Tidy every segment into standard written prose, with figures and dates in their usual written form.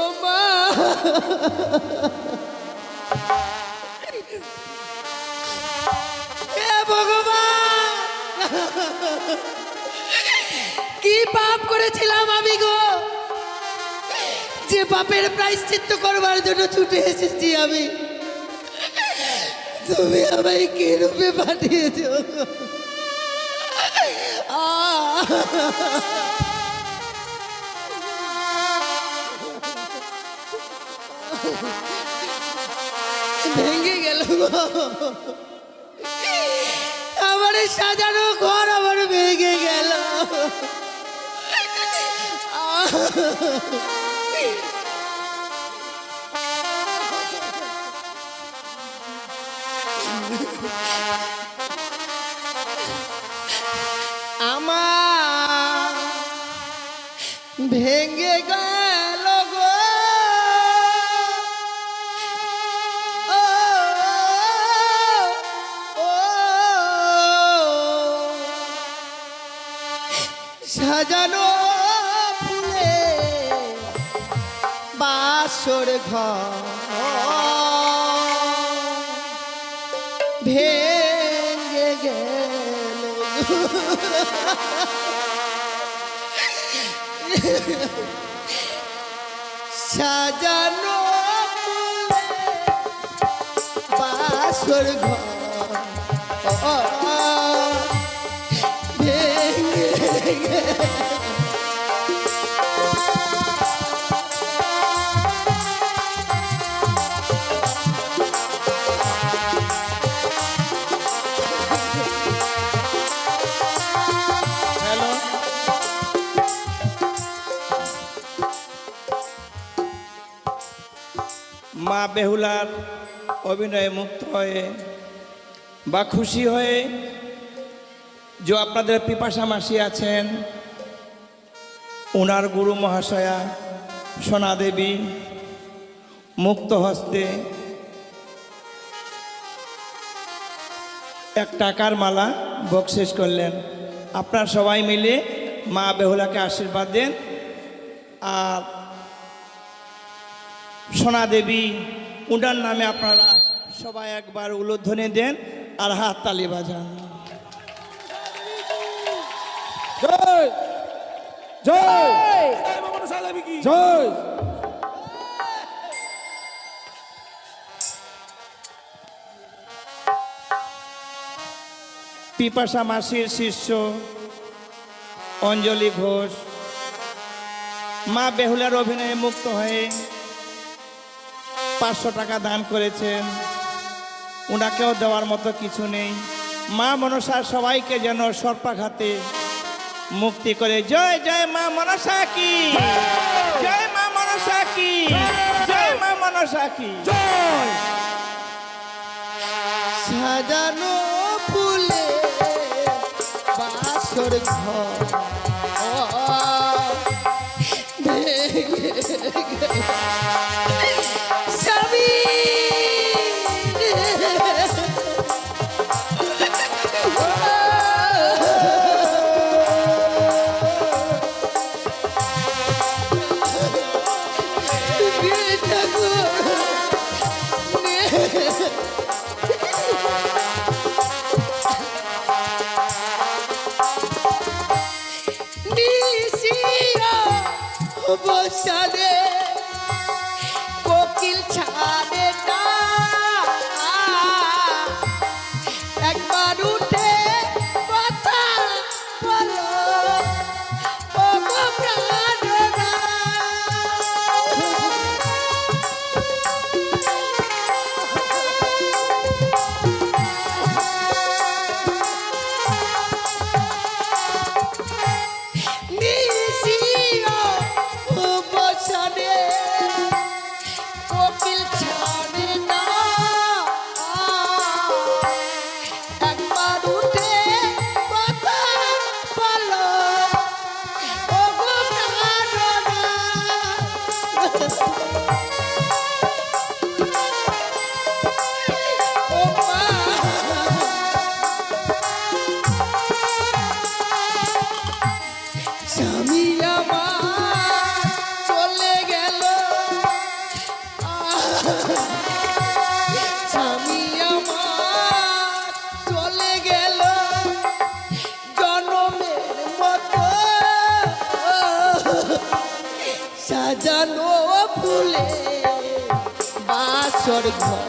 ও মা, হে ভগবান, কি পাপ করেছিলাম আমি গো, যে পাপের প্রায়শ্চিত্ত করবার জন্য ছুটে এসেছি আমি। তুমি আমায় কে রূপে পাঠিয়েছ? ভেঙে গেল গো, আমার সাজানো ঘর আমার ভেঙে গেল। আমার ভেঙে গেল গো, ও ও সাজানো ফুলে বাসর ঘর ভেঙে গেল। সাজানো ফুলে বাসর ঘর ভেঙে গেল। মা বেহুলার অভিনয়ে মুক্ত হয়ে বা খুশি হয়ে যে আপনাদের পিপাসা মাসি আছেন, ওনার গুরু মহাশয়া সোনা দেবী মুক্ত হস্তে এক টাকার মালা বকশিস করলেন। আপনারা সবাই মিলে মা বেহুলাকে আশীর্বাদ দেন। আর সোনা দেবী উনার নামে আপনারা সবাই একবার উলুধ্বনি দেন আর হাত তালি বাজান। জয় জয় জয়। পিপাসা মাসির শিষ্য অঞ্জলি ঘোষ মা বেহুলার অভিনয়ে মুক্ত হয়ে 500 টাকা দান করেছেন। ওনাকেও দেওয়ার মতো কিছু নেই। মা মনসা সবাইকে যেন সর্পাঘাতে মুক্তি করে। জয় জয় মা মনসা কি, জয় মা মনসা কি, জয় মা মনসা কি জয়। সাজানো ফুলে বাসর ঘর ভেঙে গেল। স্বামী সাজানো ফুলে বাসর ঘর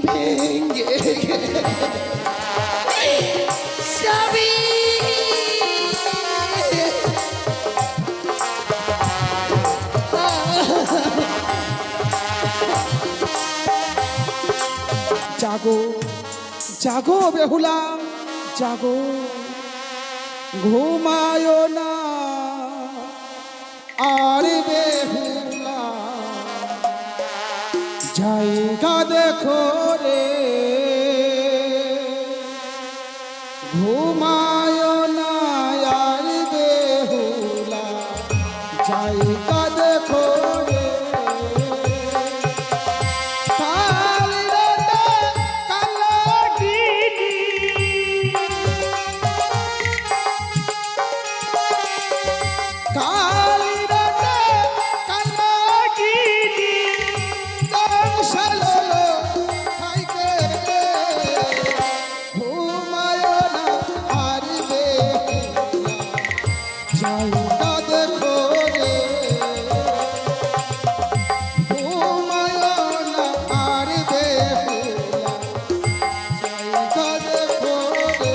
ভেঙ্গে সবই জাগো জাগো বেহুলা জাগো ঘুমায় না আর বেহুলা জায়গা দেখো রে ঘুমায় না আর বেহুলা জায়গা দেখো রে কাল রাতে কালাগিনি কাল রাতে কালাগিনি দংশালো খাইতে ঘুমায় না আর বেহুলা জায়গা দেখো রে ঘুমায় না আর বেহুলা জায়গা দেখো রে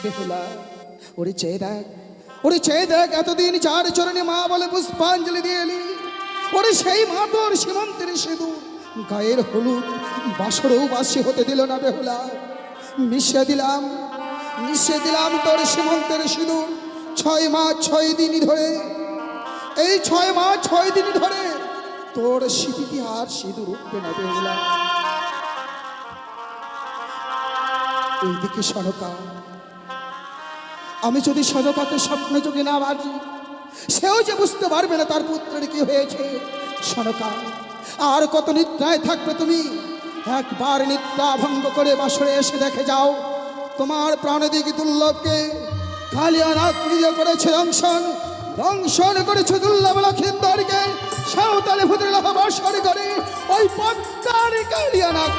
বেহুলা, ওরে চেয়ে দেখ, ওরে চেয়ে দেখ, এতদিন যার চরণে মা বলে পুষ্পাঞ্জলি দিয়ে এলি, ওরে সেই মা তোর সীমন্তের সিঁদুর গায়ের হলুদ বাসরও বাসি হতে দিল না বেহুলা। মিশিয়ে দিলাম তোর সীমন্তের সিঁদুর 6 মাস 6 দিন ধরে। এই 6 মাস 6 দিন ধরে তোর স্মৃতিতে আর সিঁদুর উঠবে না বেহুলা। এইদিকে সনকা, আমি যদি সনকাকে স্বপ্ন যোগে না বাজি, সেও যে বুঝতে পারবে না তার পুত্রের কি হয়েছে। সনকা, আর কত নিদ্রায় থাকবে তুমি? একবার নিদ্রা ভঙ্গ করে বাসরে এসে দেখে যাও, তোমার প্রাণদিক দুর্লভকে কালিয়ানাথ নিজে করেছে দংশন করেছে দুর্লভ লক্ষিন্দরকে সাঁওতালি ভূতের বাসর করে ওই পদ্মার কালিয়ানাথ।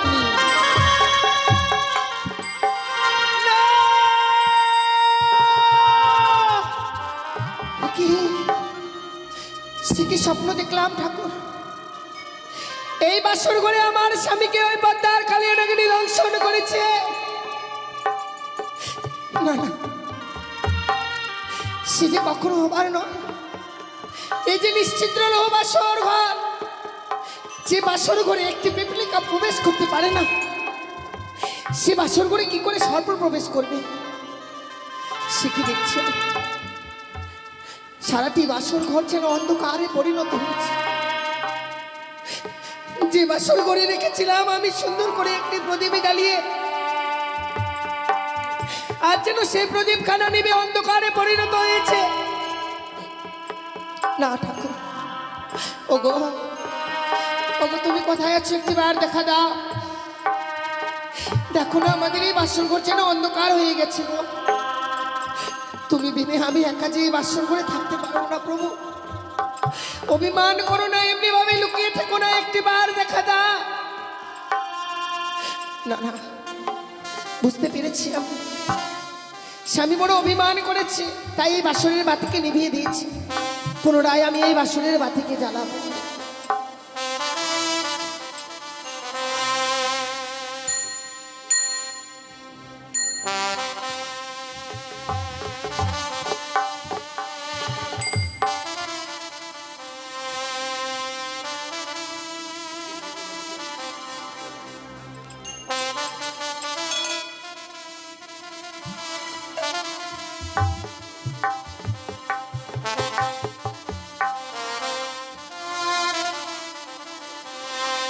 কি স্বপ্ন দেখলাম ঠাকুর? এই বাসর ঘরে আমার স্বামীকে ওই পদ্মার কালিয়ানাথ দংশন করেছে। না না, সে যে কখনো হবার নয়। এই যে নিশ্চিদ্র রহ বাসর ঘর, যে বাসর ঘরে একটি পিপলিকা প্রবেশ করতে পারে না, সে বাসর ঘরে কি করে সর্প প্রবেশ করবে? সে কি দেখছে? সারাটি বাসর ঘর যেন অন্ধকারে পরিণত হয়েছে। যে বাসর ঘরে রেখেছিলাম আমি সুন্দর করে একটি প্রদীপ জ্বালিয়ে, আজ যেন সেই প্রদীপ খানা নিবে অন্ধকারে পরিণত হয়েছে। না ঠাকুর, ওগো ওগো, তুমি কোথায় আছো? একটিবার দেখা দাও। দেখো না, আমাদের এই বাসর ঘর যেন অন্ধকার হয়ে গেছে গো। তুমি বিনে আমি একা যে বাসর ঘরে থাকতে পারবো না প্রভু। অভিমান করো না, এমনি ভাবে লুকিয়ে থেকো না, একটিবার দেখা দাও। না না, বুঝতে পেরেছি আমি, স্বামী বড় অভিমান করেছে, তাই এই বাসরের বাতিকে নিভিয়ে দিয়েছি। পুনরায় আমি এই বাসরের বাতিকে জ্বালাবো।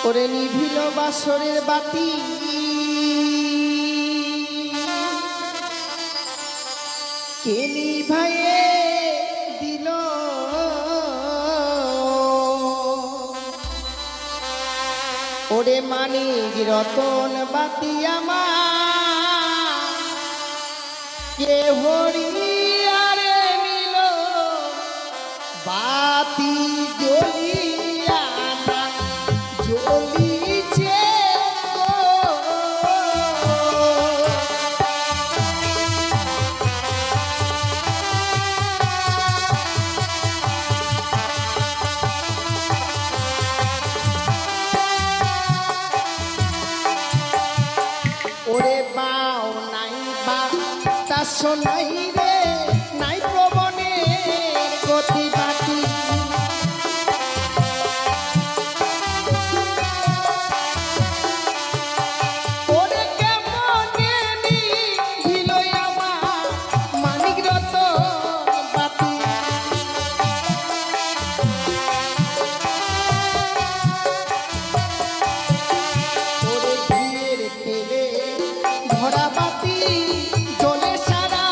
ওরে নিভিল বাসরের বাতি, কে নিভাইয়ে দিল? ওরে মানিক রতন বাতি আমার কে হরিয়ারে নিল? বাতি জ্বলিয়া জ্বলিছে ওরে বাও নাই বাতাস নাই রে, নাই প্রবণের গতি বাতি। ওরে কেমনে নিভিল আমার মানিক রতন বাতি। ওরে ঘিয়ের তেলে ভরা বাতি জ্বলে সারা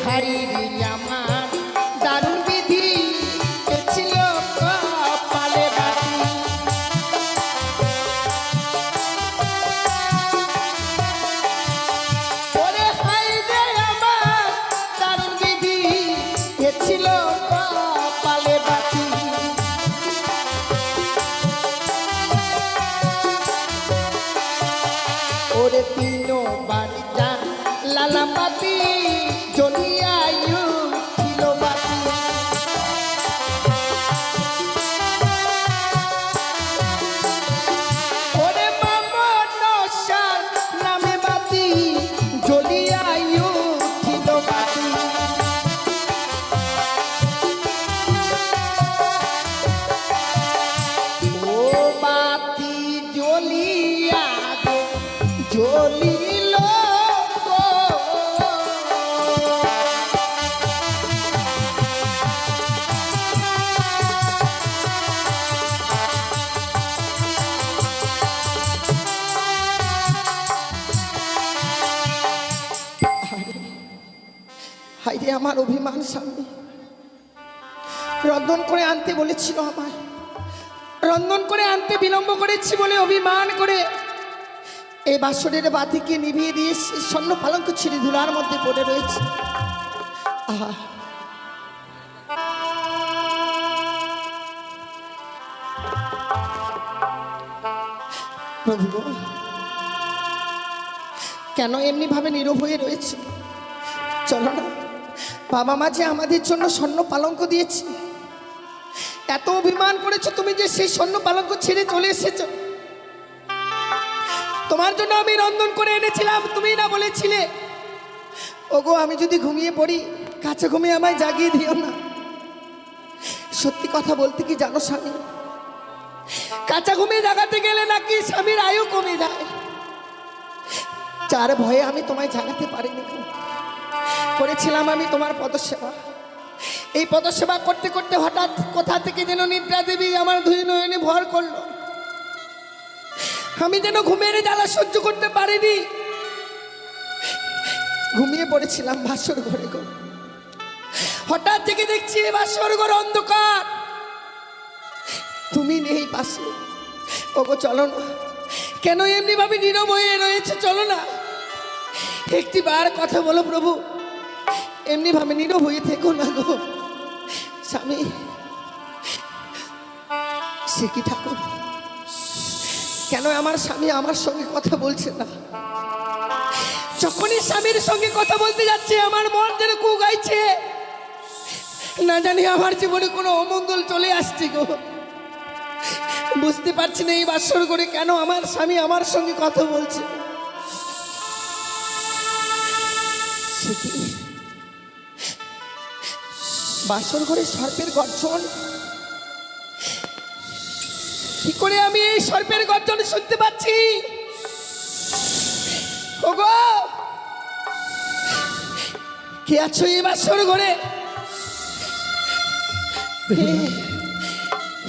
হারি রে আমার দারুণ বিধি এ ছিল কপালে বাতি। ওরে হাই রে আমার দারুণ বিধি এ ছিল কপালে বাতি। ওরে তিনো বাড়িটা লালা পাতি জ্বলিয়ায়ু ছিল বাতি। ওরে মামনসার নামে বাতি জ্বলিয়ায়ু ছিল বাতি। ও বাতি জ্বলিয়া গো জ্বলিল গো। হাইরে আমার অভিমান স্বামী, রন্ধন করে আনতে বলেছিল আমায়, রন্ধন করে আনতে বিলম্ব করেছি বলে অভিমান করে এই বাসরের বাতিকে নিভিয়ে দিয়ে স্বর্ণ পালঙ্ক ছিঁড়ে ধুলার মধ্যে পড়ে রয়েছে। আহা, প্রভু গো, কেন এমনি ভাবে নীরব হয়ে রয়েছে? চলো না, বাবা মা যে আমাদের জন্য স্বর্ণ পালঙ্ক দিয়েছে, এত অভিমান করেছো তুমি যে সেই স্বর্ণ পালঙ্ক ছেড়ে চলে এসেছো। তোমার জন্য আমি রন্ধন করে এনেছিলাম, তুমি না বলেছিলে ওগো আমি যদি ঘুমিয়ে পড়ি কাছে ঘুমিয়ে আমায় জাগিয়ে দিও না। সত্যি কথা বলতে কি জানো স্বামী, কাঁচা ঘুমিয়ে জাগাতে গেলে নাকি স্বামীর আয়ু কমে যায়। যার ভয়ে আমি তোমায় জাগাতে পারিনি। করেছিলাম আমি তোমার পদসেবা, এই পদসেবা করতে করতে হঠাৎ কোথা থেকে যেন নিদ্রা দেবী আমার দুই নয়নে ভর করলো। আমি যেন ঘুমের জ্বালা সহ্য করতে পারিনি, ঘুমিয়ে পড়েছিলাম বাসর ঘরে গো। হঠাৎ থেকে দেখছি বাসর ঘর অন্ধকার, তুমি নেই পাশে। ওগো চলো না, কেন এমনি ভাবে নীরব হয়ে রয়েছে? চলো না, একটি বার কথা বলো প্রভু, এমনি ভাবে নীরব হয়ে থেকো না গো। স্বামী, সে কি ঠাকুর, কেন আমার স্বামী আমার সঙ্গে কথা বলছে না? যখনই স্বামীর সঙ্গে কথা বলতে যাচ্ছে আমার মন যেন কু গাইছে, না জানি আমার জীবনে কোনো অমঙ্গল চলে আসছে গো। বুঝতে পারছি না এই বাসর করে কেন আমার স্বামী আমার সঙ্গে কথা বলছে। সে কি বাসর ঘরে সর্পের গর্জন? কি করে আমি এই সর্পের গর্জন শুনতে পাচ্ছি? ওগো, কে আছো এই বাসর ঘরে?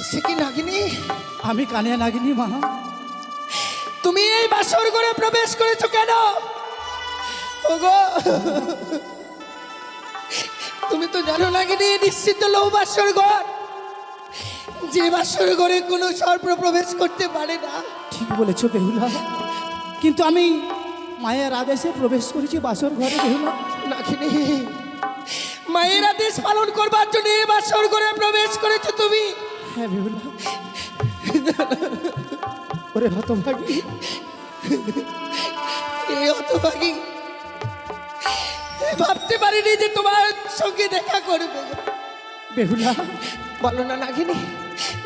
সে কি নাগিনী? আমি কানে নাগিনী মা। তুমি এই বাসর ঘরে প্রবেশ করেছো কেন? ওগো, তুমি তো জানো নাগিনী নিশ্চিত লৌ বাসর ঘর, যে বাসর ঘরে কোনো সর্প প্রবেশ করতে পারে না। ঠিক বলেছো বেহুলা, কিন্তু আমি মায়ের আদেশে প্রবেশ করেছি বাসর ঘরে বেহুলা। নাগিনী, মায়ের আদেশ পালন করবার জন্য এই বাসর ঘরে প্রবেশ করেছো তুমি? হ্যাঁ বেহুলা। ওরে হতভাগী, এই হতভাগী, ভাবতে পারিনি যে তোমার সঙ্গে দেখা করবে। বেহুলা বলো না নাগিনী,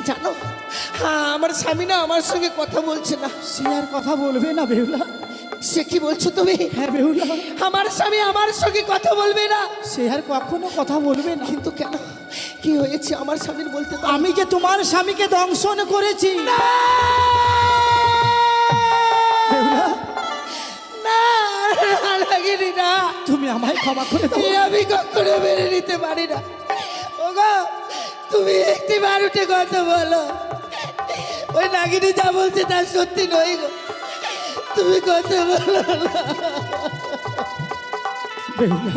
জানো হ্যাঁ আমার স্বামী না আমার সঙ্গে কথা বলছে না। সে আর কথা বলবে না বেহুলা। সে কি বলছো তুমি? হ্যাঁ বেহুলা, আমার স্বামী আমার সঙ্গে কথা বলবে না? সে আর কখনো কথা বলবে না। কিন্তু কেন, কি হয়েছে আমার স্বামীর বলতে পারো? আমি যে তোমার স্বামীকে দংশন করেছি। বেহুলা, না নাগিনী না, তুমি আমায় ক্ষমা করে দাও। আমি কখনো মেনে নিতে পারি না। ওগো, তুমি একটি বার উঠে কথা বলো। ওই নাগিনী যা বলছে তা সত্যি নয় গো, তুমি কথা বলো না। বেহুলা,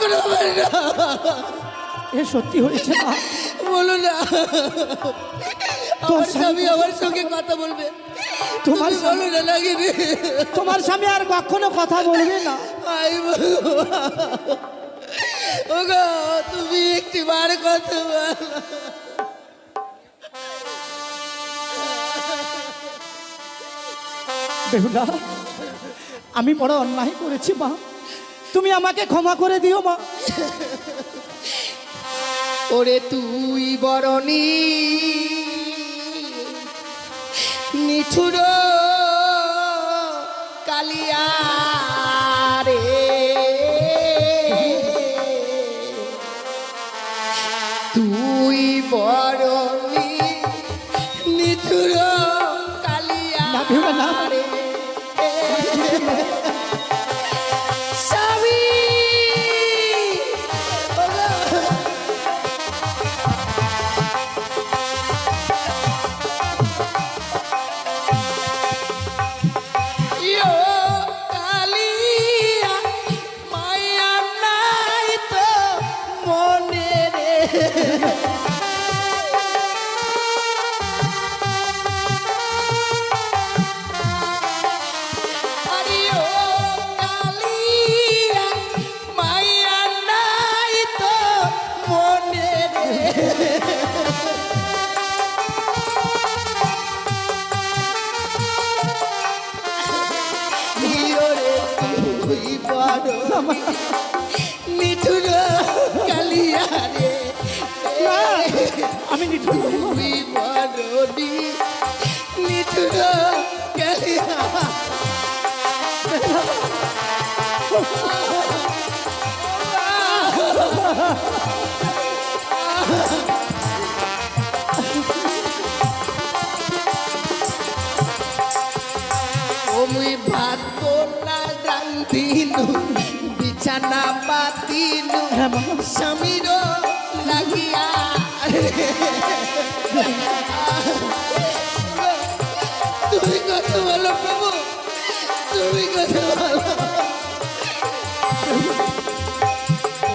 কোনো ব্যাপার না। এ সত্যি হয়েছে মা। বলো না, তোর আমার স্বামী আমার সঙ্গে কথা বলবে। তোমার তুমি বলো না নাগিনী। তোমার স্বামী আর কখনো কথা বলবে না। আই ভগবান। ওগো তুমি একটি বার কথা বলো। বেহুলা, আমি বড় অন্যায় করেছি মা, তুমি আমাকে ক্ষমা করে দিও মা। ওরে তুই বরণী নিঠুর কালিয়া রে, তুই বরণী নিঠুর কালিয়া না, ভেবে না। রে। স্বামী, ইয়ো কালিয়া মায়া নাই তো মনে রে। আরে ও কালিয়া মায়া নাই তো মনে রে। ইয়োরে তুই বড় নিঠুর কালিয়া রে, না, আমি নিঠুর নই মা। তুই বড় নিঠুর কালিয়া। ওমুই ভাত না রান্ধিনু বিছানা পাতিনু হ্যাঁ মা। স্বামীর লাগিয়া। তুমি কথা বলো প্রভু, তুমি কথা বলো।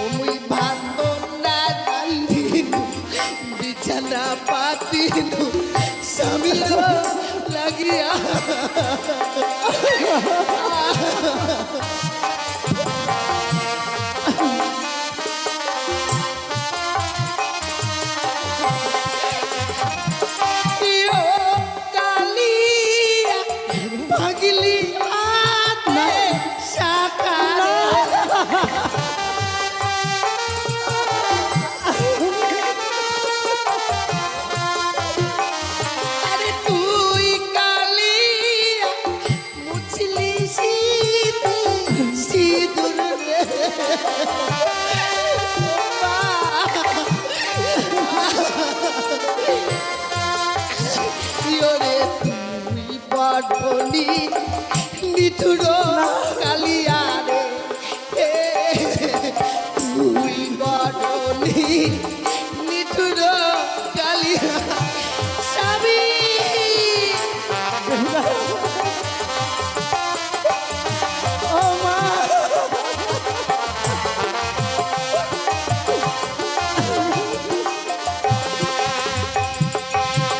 ওমুই ভাত না রান্ধিনু বিছানা পাতিনু স্বামীর লাগিয়া। ইয়ো কালিয়া ভাগলি হাতে সাকারে। আরে তুই কালিয়া মুছলি সিঁদুর রে। ইয়োরে তুই বড়নি নিঠুর কালিয়া রে, তুই বড়নি নিঠুর কালিয়া। স্বামী, ও মা,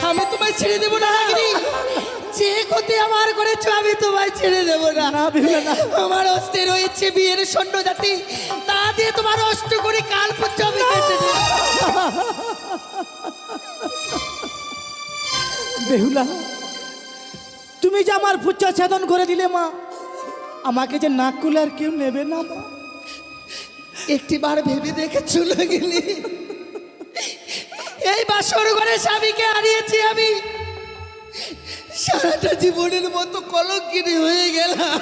আমি তোমায় ছেড়ে দেবো না নাগিনী। যে ক্ষতি আমার করেছো আমি তোমায় ছেড়ে দেবো না। না বেহুলা না। আমার অস্তে রয়েছে বিয়ের সৈন্য জাতি, তা দিয়ে তোমার অষ্ট করে কাল পুচ্ছ আমি কেটে দেবো। বেহুলা, তুমি যে আমার পুচ্ছা ছেদন করে দিলে মা, আমাকে যে নাক কুলে আর কেউ নেবে না মা। একটিবার ভেবে দেখেছো নাগিনী, এই বাসর ঘরে স্বামীকে হারিয়েছি আমি, সারাটা জীবনের মতো কলঙ্কিনী হয়ে গেলাম।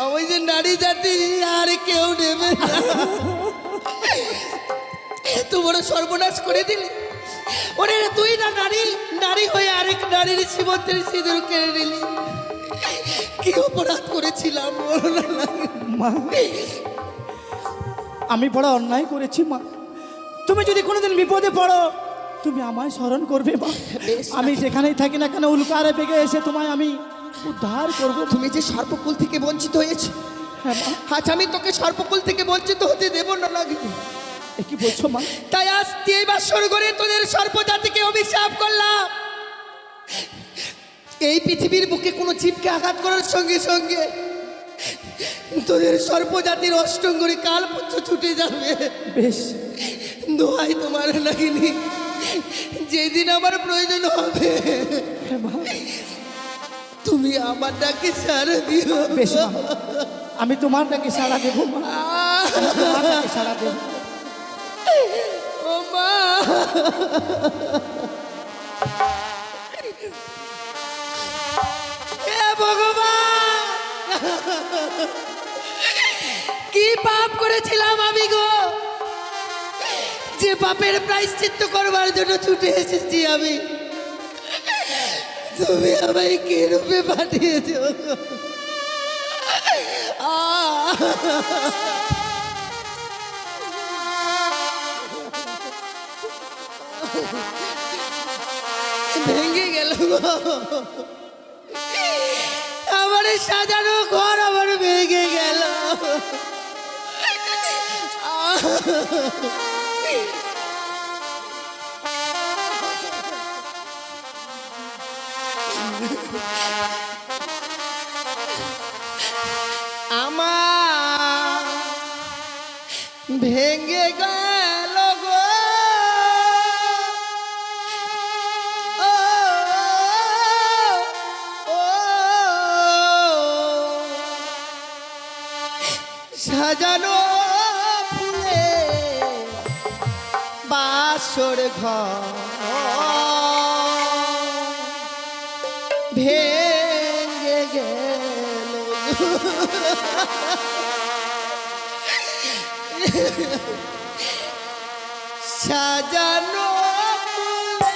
আমি যে নারী জাতি আর কেউ নেবে না। এত বড় সর্বনাশ করে দিলি। ওরে তুই না নারী, নারী হয়ে আরেক নারীর সীমন্তের সিঁদুর কেড়ে নিলি। কি অপরাধ করেছিলাম বলো না। মা, আমি বড় অন্যায় করেছি মা। তুমি যদি কোনোদিন বিপদে পড়ো, তুমি আমায় স্মরণ করবে মা। বেশ। আমি যেখানেই থাকি না কেন, উল্কারে বেগে এসে তোমায় আমি উদ্ধার করব। তুমি যে সর্বকুল থেকে বঞ্চিত হয়েছে আজ আমি তোকে সর্পকুল থেকে বঞ্চিত হতে দেব না লাগে। এ কি বলছো মা? তাই আজ এই বাসর করে তোদের সর্পজাতিকে অভিশাপ করলাম। এই পৃথিবীর বুকে কোনো জীবকে আঘাত করার সঙ্গে সঙ্গে তোদের সর্পজাতির অষ্টঙ্গরি কাল পুত্র ছুটে যাবে। বেশ, দোহাই তোমার লাগিনি, যেদিন আমার প্রয়োজন হবে হ্যাঁ মা। তুমি আমার ডাকে সাড়া দিও। বেশ মা, আমি তোমার ডাকে সাড়া দেবো মা, আমি তোমার ডাকে সাড়া দেবো। ও মা, হে ভগবান, কি পাপ করেছিলাম আমি গো, যে পাপের প্রায়শ্চিত্ত করবার জন্য ছুটে এসেছি আমি। তুমি আমায় কে রূপে পাঠিয়েছ গো? ভেঙে গেল গো, আমার সাজানো ঘর আমার ভেঙে গেল। আমার ভেঙে গেল গো, ও, ও, সাজানো ফুলে বাসর ঘর ভেঙে গেল গো। সাজানো ফুলে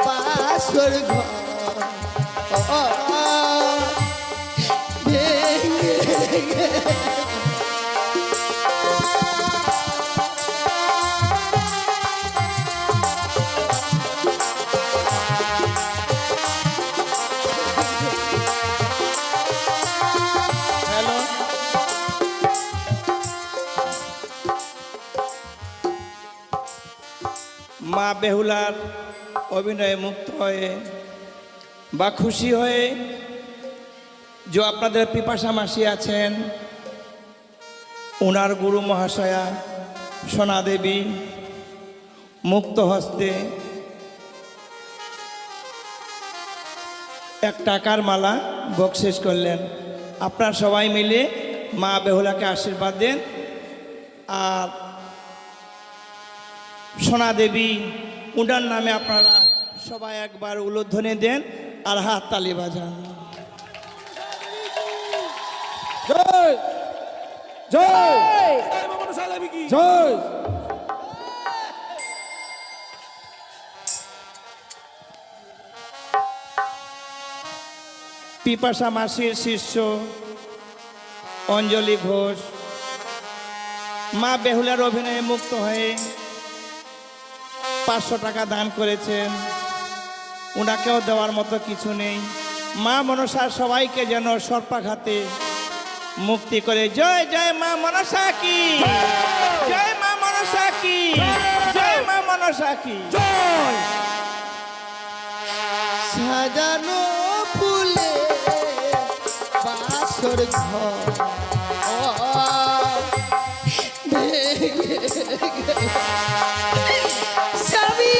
বাসর ঘর ভেঙে গেল। হ্যালো, মা বেহুলার অভিনয়ে মুক্ত হয়ে বা খুশি হয়ে যে আপনাদের পিপাসা মাসি আছেন, ওনার গুরু মহাশয়া সোনা দেবী মুক্ত হস্তে এক টাকার মালা বকশিস করলেন। আপনারা সবাই মিলে মা বেহুলাকে আশীর্বাদ দেন আর সোনা দেবী উনার নামে আপনারা সবাই একবার উলুধ্বনি দেন আর হাত তালি বাজান। জয় জয় জয়। পিপাসা মাসির শিষ্য অঞ্জলি ঘোষ মা বেহুলার অভিনয়ে মুক্ত হয়ে 500 টাকা দান করেছেন। ওনাকেও দেওয়ার মতো কিছু নেই। মা মনসার সবাইকে যেন সর্পাঘাতে মুক্তি করে। জয় জয় মা মনসা কি, জয় মা মনসা কি, জয় মা মনসা কি জয়। সাজানো ফুলে বাসর ঘর ভেঙে গেল। স্বামী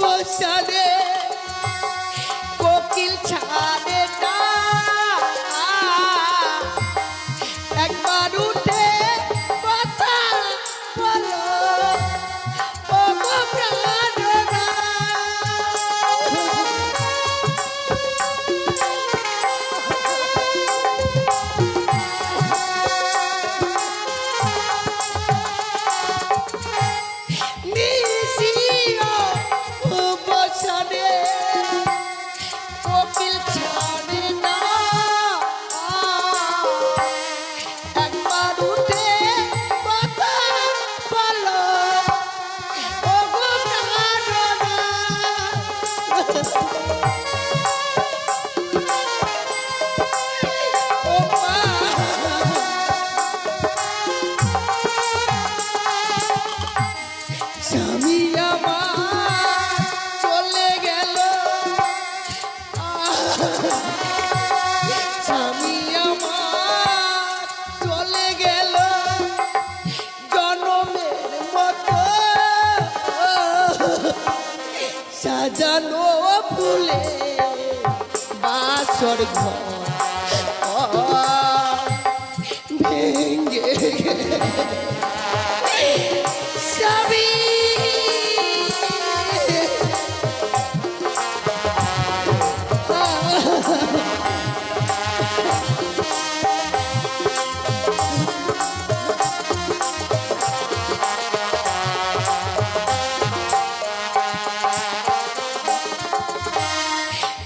বসানে কোকিল ছাড়ে না, একবার উঠে কথা বলো ও গো প্রাণনা। ও মা স্বামী আমার চলে গেল স্বামী আমার চলে গেল জনমের মতো সাজানো ফুলে বাসর ঘর ভেঙ্গে স্বামী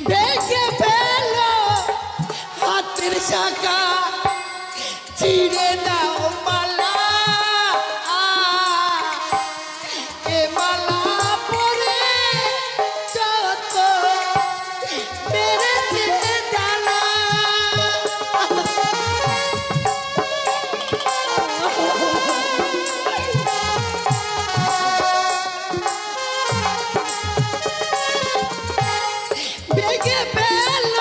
ভেঙে ফেল হাতের শাখা ছিঁড়ে দাও মালা এ মালা পরে যত মেরেছে জ্বালা ভেঙে ফেল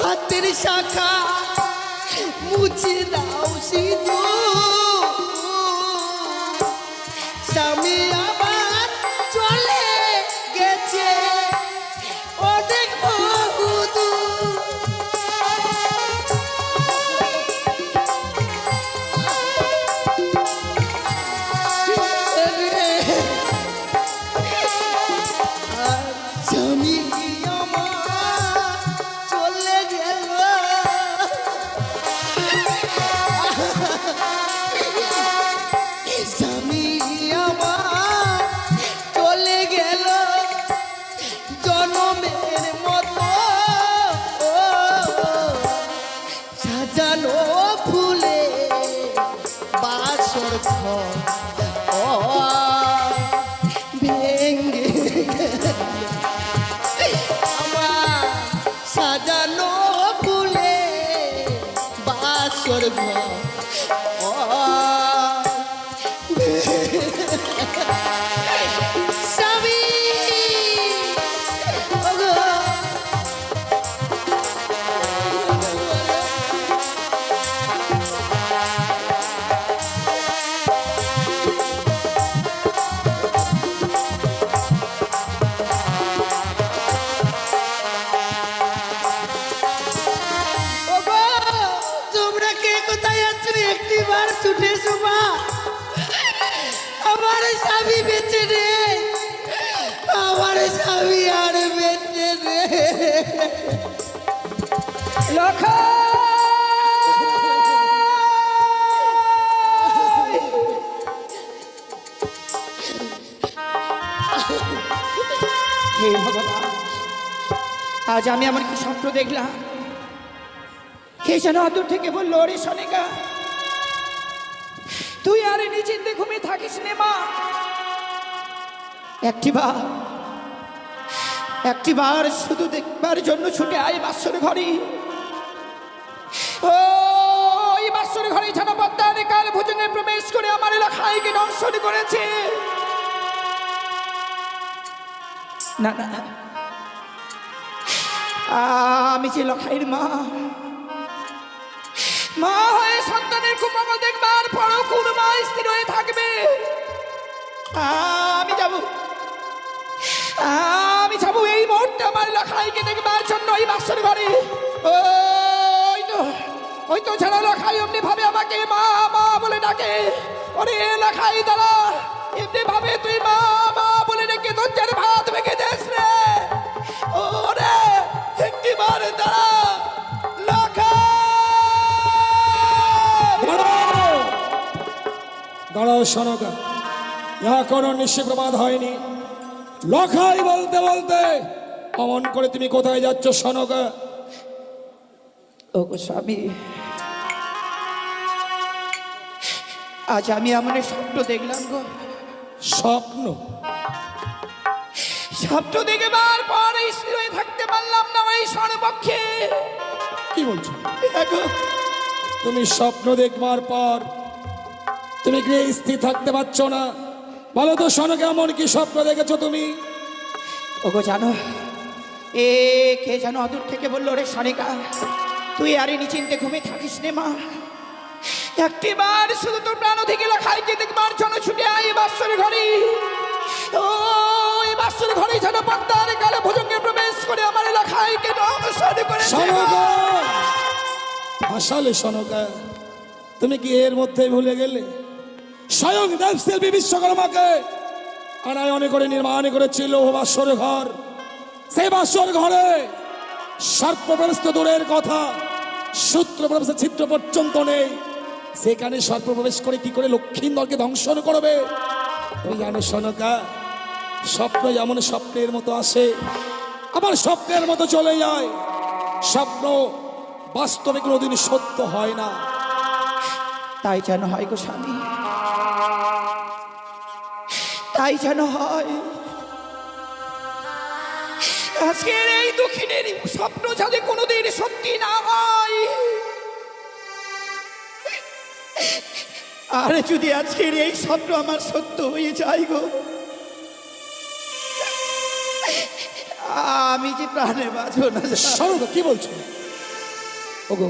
হাতের শাখা মুছে দাও সিঁদুর স্বামী আবার চলে গেছে অনেক বহুদূর আর স্বামী আমার চলে গেল স্বামী আমার চলে গেল জনমের মতো সাজানো ফুলে বাসর ঘর ভেঙ্গে আমার সাজানো ফুলে বাসর ঘর স্বামী ওগো ওগো তোমরা কে কোথায় আছো একটিবার ছুটে এসো মা আমার স্বামী বেঁচে নেই আমার স্বামী আর বেঁচে নেই হে ভগবান, আজ আমি আমার কি স্বপ্ন দেখলাম। কে যেন আদূর থেকে বললো, ওরে সনিকা, তুই আর নিচিন্তে ঘুমিয়ে থাকিস নে মা। একটিবার শুধু দেখবার জন্য ছুটে আয় বাসর ঘরে। ওই বাসর ঘরে যেন বদ্দার কাল ভুজঙ্গে প্রবেশ করে আমার এলাকায়কে দর্শন করেছে। না না, আমি যে লখাইয়ের মা, মা হয়ে সন্তানের কুমঙ্গল দেখবার পরও কোন মা স্থির হয়ে থাকবে? আমি যাব এই মুহূর্তে আমার লখাইকে দেখবার জন্য এই বাসর ঘরে। ওই তো ছাড়া লখাই অমনি ভাবে আমাকে মা মা বলে ডাকে। ওরে লখাই দাঁড়া, এমনি ভাবে তুই মা মা বলে ডেকে দরজার ভাত ভেঙে দেস রে। ওরে একটিবার দাঁড়া দাঁড়াও সনকা, এখনো নিশ্চয় প্রমাদ হয়নি। লখাই বলতে বলতে অমন করে তুমি কোথায় যাচ্ছ সনকা? ও গো স্বামী, আজ আমি এমন স্বপ্ন দেখলাম গো। স্বপ্ন? স্বপ্ন দেখবার পর স্থির হয়ে থাকতে পারলাম না ওই স্বর্ণপক্ষে। কি বলছো? এখন তুমি স্বপ্ন দেখবার পর তুমি গৃহে স্থির থাকতে পারছো না? বলো তো শোনো, কেমন কি স্বপ্ন দেখেছো তুমি? ওগো জানো, এ কে জানো অদূর থেকে বললো, রে সারিকা তুই আরে নিচিন্তে ঘুমে থাকিস নে মা, একটিবার শুধু তোর প্রাণ থেকে লেখাইকে দেখবার জন্য ছুটে আয় বাসর ঘরে। ওই বাসর ঘরে যেন পর্দার কালে ভুজঙ্গে প্রবেশ করে আমার লেখাইকে নমস্কার করে। শোনগা, আসলে শোনগা, তুমি কি এর মধ্যে ভুলে গেলে স্বয়ং দেবশিল্পী বিশ্বকর্মাকে আনায়নে করে নির্মাণ করেছিল বাসর ঘর? সেই বাসর ঘরে সর্পপ্রবেশ তো দূরের কথা, সূত্র প্রবেশের ছিদ্র পর্যন্ত নেই। সেখানে সর্পপ্রবেশ করে কি করে লক্ষ্মীন্দরকে ধ্বংসন করবে? তুমি জানো শোনকা, স্বপ্ন যেমন স্বপ্নের মতো আসে, আবার স্বপ্নের মতো চলে যায়। স্বপ্ন বাস্তবে কোনোদিন সত্য হয় না। তাই যেন হয় গো স্বামী, তাই যেন হয়। আজকের এই দুঃখিনের স্বপ্ন যাতে কোনোদিন সত্যি না হয়, আর যদি আজকের এই স্বপ্ন আমার সত্য হয়ে যায় গো, আমি যে প্রাণে বাঁচব না। শোনো তো, কি বলছো? ওগো,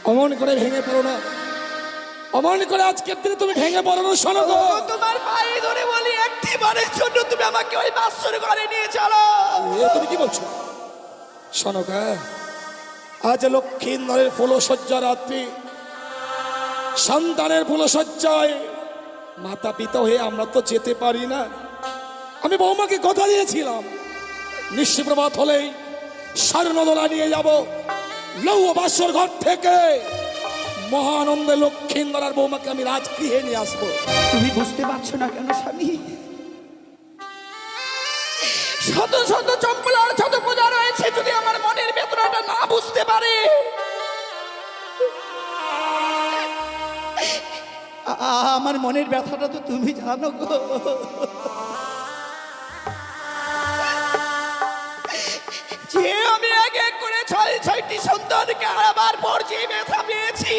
অমন করে ভেঙে পড়ো না, অমন করে আজকের দিনে তুমি ভেঙে পড়ো না। শোনো গো, ও, তোমার পায়ে ধরে বলি, একটিবারের জন্য তুমি আমাকে ওই বাসর ঘরে নিয়ে চলো। এ তুমি কি বলছো? শোনো গা, আজ লক্ষ্মীন্দরের ফুলশয্যা রাত্রি, সন্তানের ফুলশয্যায় মাতা পিতা হয়ে আমরা তো যেতে পারি না। আমি বৌমাকে কথা দিয়েছিলাম, নিশিপ্রভাত হলেই স্বর্ণদোলা নিয়ে যাব লৌহ বাসর ঘর থেকে। মহানন্দে লক্ষ্মীন্দর আর বৌমাকে আমি রাজগৃহে নিয়ে আসবো। তুমি বুঝতে পারছো না কেন স্বামী? শত শত চম্পল আর শত পূজা রয়েছে, যদি আমার মনের বেদনাটা না বুঝতে পারে, আমার মনের ব্যথাটা তো তুমি জানো গো। যে আমি এক এক করে ছয়টি সন্তানকে হারাবার পর যে ব্যথা পেয়েছি,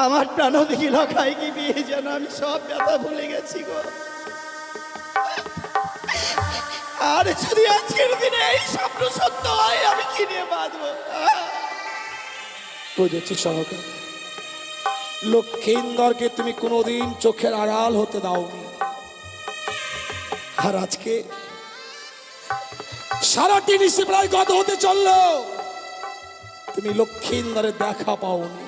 আমার প্রাণ দেখি লখাই কি বিয়ে যেন আমি সব ব্যথা ভুলে গেছি গো। আর যদি আজকের দিনে এই স্বপ্ন সত্য হয়, আমি কি নিয়ে বাঁচবো? বুঝেছি সহকার, লক্ষ্মীন্দরকে তুমি কোনোদিন চোখের আড়াল হতে দাওনি, আর আজকে সারাটি নিশি প্রায় গত হতে চললো, তুমি লক্ষ্মীন্দরের দেখা পাওনি।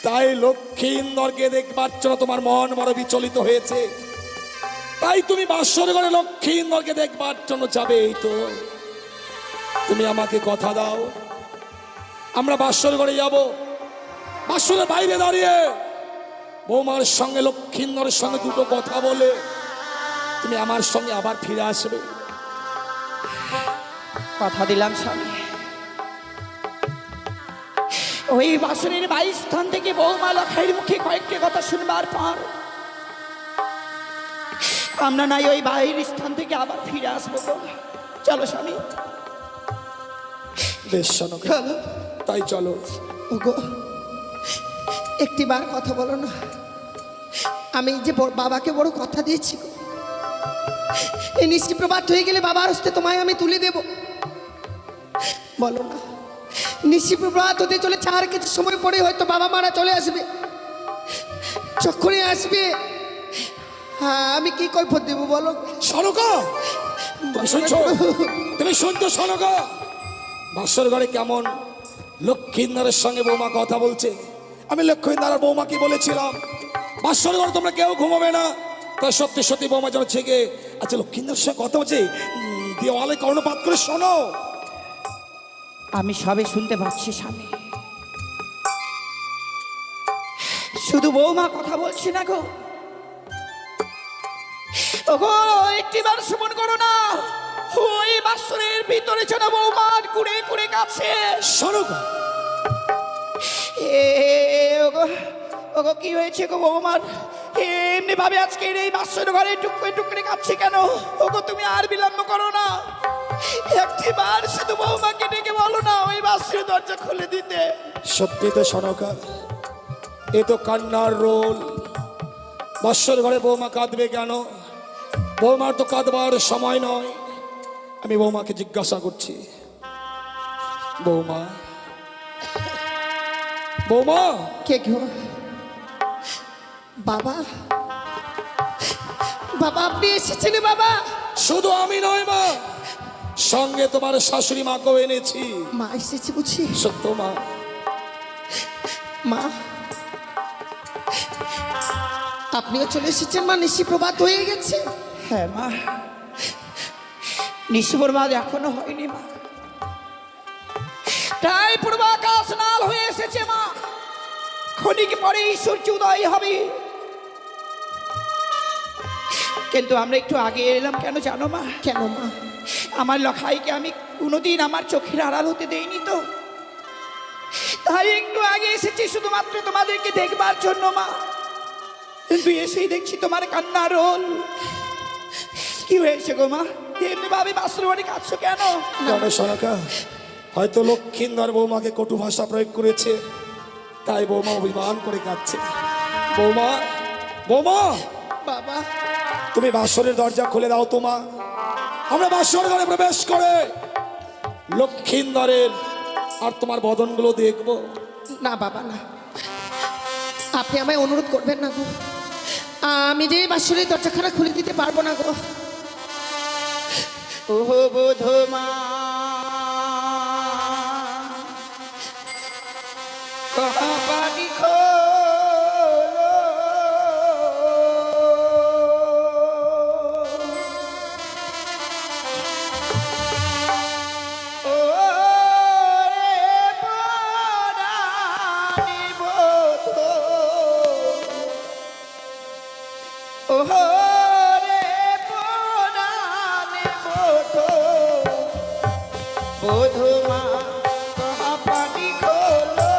তাই লক্ষ্মীন্দরকে দেখবার জন্য তোমার মন বড় বিচলিত হয়েছে। তাই তুমি বাসর ঘরে লক্ষ্মীন্দরকে দেখবার জন্য যাবে। এই তো তুমি আমাকে কথা দাও, আমরা বাসর ঘরে যাব, বাসরের বাইরে দাঁড়িয়ে বৌমার সঙ্গে লক্ষ্মীন্দরের সঙ্গে দুটো কথা বলে তুমি আমার সঙ্গে আবার ফিরে আসবে। কথা দিলাম স্বামী, ওই বাসনের 22 স্থান থেকে বৌমা লখাইয়ের মুখে কয়েকটি কথা শুনবার পর আমরা নাই ওই বাইরের স্থান থেকে আবার ফিরে আসবো গো। চলো স্বামী, বেশ শোনো, তাই চলো। ওগো, একটিবার কথা বলো না। আমি যে বাবাকে বড় কথা দিয়েছি গো, এই নিশি প্রভাত হয়ে গেলে বাবার হস্তে তোমায় আমি তুলে দেব। বলো না, নিশি প্রভাত হতে চলে, আর কিছু সময় পরে হয়তো বাবা মারা চলে আসবে। যখনই আসবে, হ্যাঁ, আমি কি কৈফত দেবো বলো? শোনকা, তুমি শুনছো? তুমি শুনছো? শোনকা, বাসর ঘরে কেমন লক্ষ্মীন্দরের সঙ্গে বৌমা কথা বলছে। আমি লক্ষ্মীন্দর আর বৌমাকে বলেছিলাম বাসর ঘরে তোমরা কেউ ঘুমাবে না। তাই সত্যি সত্যি বৌমা যেন ছেগে আচ্ছা লক্ষ্মীন্দরের সঙ্গে কথা বলছে, দেওয়ালে কর্ণপাত করে শোনো। আমি সবে শুনতে পাচ্ছি স্বামী, শুধু বৌমা কথা বলছি না গো। ওগো, একটিবার শ্রবণ করো না, ওই বাসরের ভিতরে যেন বৌমার কুড়ে কুড়ে কাছে। শোনো ওগো ওগো, কি হয়েছে গো বৌমার? এমনি ভাবে আজকের এই বাসর ঘরে টুকরে টুকরে কাঁদছি কেন? ওগো তুমি আর বিলম্ব করো না, একটি বার শুধু বৌমাকে ডেকে বলো না ওই বাসের দরজা খুলে দিতে। সত্যি তো সনকা, এ তো কান্নার রোল। বাসর ঘরে বৌমা কাঁদবে কেন? বৌমার তো কাঁদবার সময় নয়। আমি বৌমাকে জিজ্ঞাসা করছি, বৌমা বৌমা কে গো? বাবা, বাবা আপনি এসেছেন বাবা? শুধু আমি নয় মা, সঙ্গে তোমার শাশুড়ি মাকেও এনেছি। মা এসেছে বুঝি? সত্য মা। মা আপনিও চলে এসেছেন মা? নিশি প্রভাত হয়ে গেছে। হ্যাঁ মা, নিশিপ্রভাত এখনো হয়নি মা, তাই পূর্বাকাশ লাল হয়ে এসেছে মা। ক্ষণিক পরেই সূর্য উদয় হবে, কিন্তু আমরা একটু আগে এলাম কেন জানো মা? কেন মা? আমার লখাইকে আমি কোনোদিন আমার চোখের আড়াল হতে দেইনি তো, তাই একটু আগে এসেছি শুধুমাত্র তোমাদেরকে দেখবার জন্য মা। কিন্তু এসেই দেখছি তোমার কান্নার রোল। কি হয়েছে গো মা? এমনি ভাবে বাসর বাড়ি কাঁদছো কেন? জানো সনকা, হয়তো লক্ষ্মীন্দর বৌমাকে কটু ভাষা প্রয়োগ করেছে, তাই বৌমা অভিমান করে কাঁদছে। বৌমা বৌমা বাবা তুমি বাসরের দরজা খুলে দাও তো মা। আমরা বাসর ঘরে প্রবেশ করে লক্ষ্মীন্দরের আর তোমার বদনগুলো দেখবো। না বাবা না, আপনি আমায় অনুরোধ করবেন না গো। আমি যে বাসরের দরজাখানা খুলে দিতে পারবো না গো। ও বোধমা কহাবাড়ি খোলো, ও রে পরাণে বোধ, ও রে পরাণে বোধ, বোধমা কহাবাড়ি খোলো।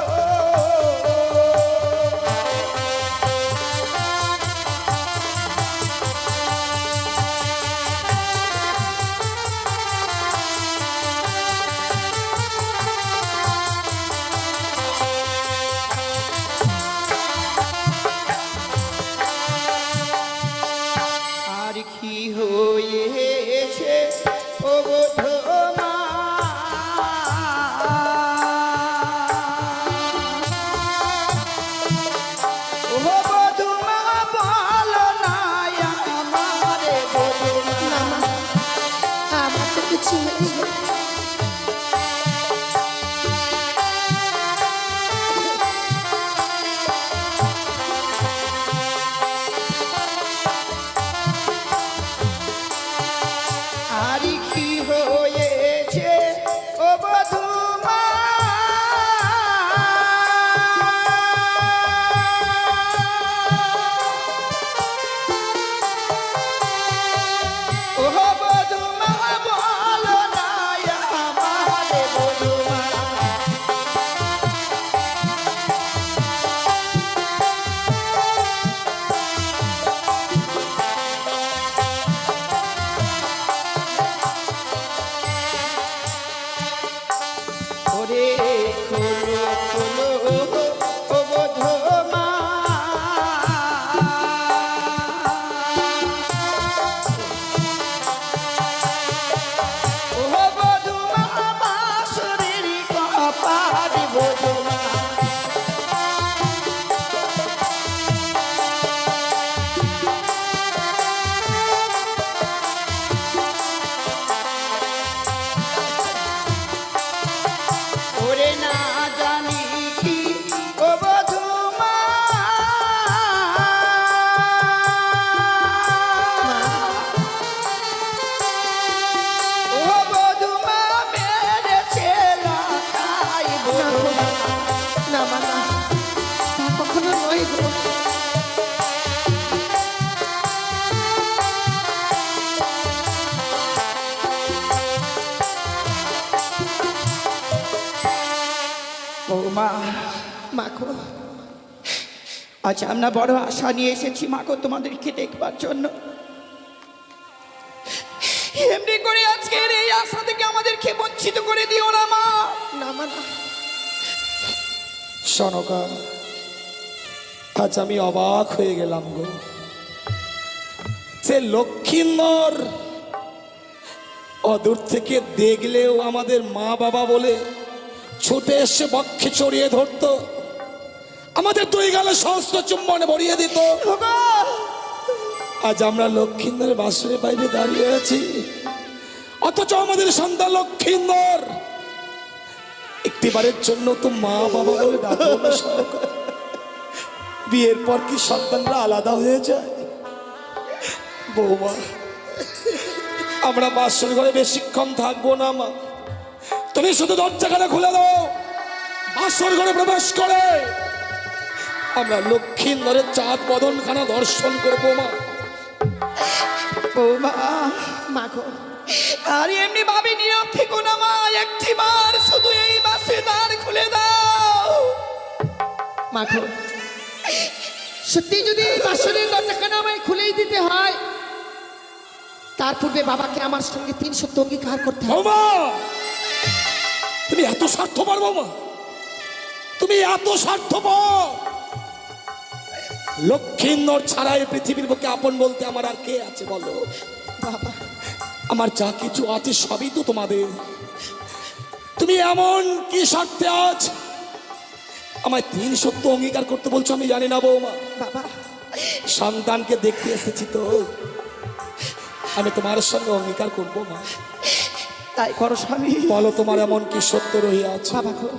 আর কি হয়েছে ও বোধমা? ও বোধমা বলো না আমারে বোধমা। আমার তো কিছু নেই গো। আর কি হয়েছে ও বধূমা? ও বধূমা বলো না আমারে বধূমা। ওরে খোলো খোলো ও বধূমা, ও বধূমা বাঁশরীর কপাল বধূমা। ওরে না জানি কি ও বধূমা, ও বধূমা মেরেছে লখাই বধূমা। না মা না, তা কখনো নয় গো। বৌমা মা গো, আজ আমরা বড় আশা নিয়ে এসেছি মাকে তোমাদেরকে দেখবার জন্য। এমনি করে আজকের এই আশা থেকে আমাদেরকে বঞ্চিত করে দিও না মা। না মা না। সনকা, আজ আমি অবাক হয়ে গেলাম গো, যে লক্ষ্মীন্দর অদূর থেকে দেখলেও আমাদের মা বাবা বলে ছুটে এসে বক্ষে চড়িয়ে ধরতো, আমাদের দুই গালে সমস্ত চুম্বনে ভরিয়ে দিত। আজ আমরা লক্ষ্মীন্দরের বাসরের বাইরে দাঁড়িয়ে আছি, অথচ আমাদের সন্তান লক্ষ্মীন্দর একটিবারের জন্য তো মা বাবা বলে ডাকলো না। সনকা, বিয়ের পর কি সন্তানরা আলাদা হয়ে যায়? বৌমা, আমরা বাসর ঘরে বেশিক্ষণ থাকবো না মা, তুমি শুধু দরজাখানা খুলে দাও, বাসর ঘরে প্রবেশ করে আমরা লক্ষ্মীন্দরের চাঁদ বদনখানা দর্শন করবো মা। বৌমা, মা গো, আর এমনি ভাবে নীরব থেকো না মা, একটিবার শুধু এই বাসে দ্বার খুলে দাও। মা গো, সত্যি যদি এই বাসনের দরজাখানা আমায় খুলেই দিতে হয়, তার পূর্বে বাবাকে আমার সঙ্গে 3 সপ্তাহ অঙ্গীকার করতে হবে। বৌমা, তুমি এত স্বার্থপর বৌমা, তুমি এত স্বার্থপর। লক্ষ্মীন্দর ছাড়া এই পৃথিবীর বুকে আপন বলতে আমার আর কে আছে বলো? বাবা, আমার যা কিছু আছে সবই তো তোমাদের। তুমি এমন কি স্বার্থে আজ আমায় 3 সপ্তাহ অঙ্গীকার করতে বলছো আমি জানি না বৌমা। বাবা, সন্তানকে দেখতে এসেছি তো, আমি তোমার সঙ্গে অঙ্গীকার করবো মা। তাই করো স্বামী। বলো তোমার এমন কি সত্য রহিয়া আছে? বাবা গো,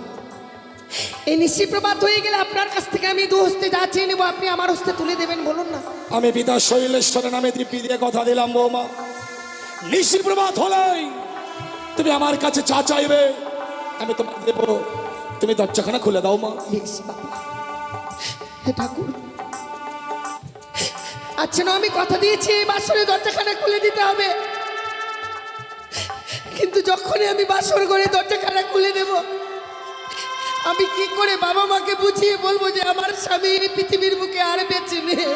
এই নিশি প্রভাত হয়ে গেলে আপনার কাছ থেকে আমি 2 হস্তে যা চেয়ে নেবো আপনি আমার হস্তে তুলে দেবেন, বলুন না। আমি পিতা শৈলেশ্বরের নামে দিব্যি দিয়ে কথা দিলাম বৌমা, নিশির প্রভাত হলেই তুমি আমার কাছে চা চাইবে, আমি তোমার দেবো, তুমি দরজাখানা খুলে দাও মা। বেশ বাবা। হে ঠাকুর, আচ্ছা না, আমি কথা দিয়েছি এই বাসরে দরজাখানা খুলে দিতে হবে, কিন্তু যখনই আমি বাসর ঘরে দরজাখানা খুলে দেব, আমি কি করে বাবা মাকে বুঝিয়ে বলবো যে আমার স্বামী এই পৃথিবীর বুকে আর বেঁচে নেই?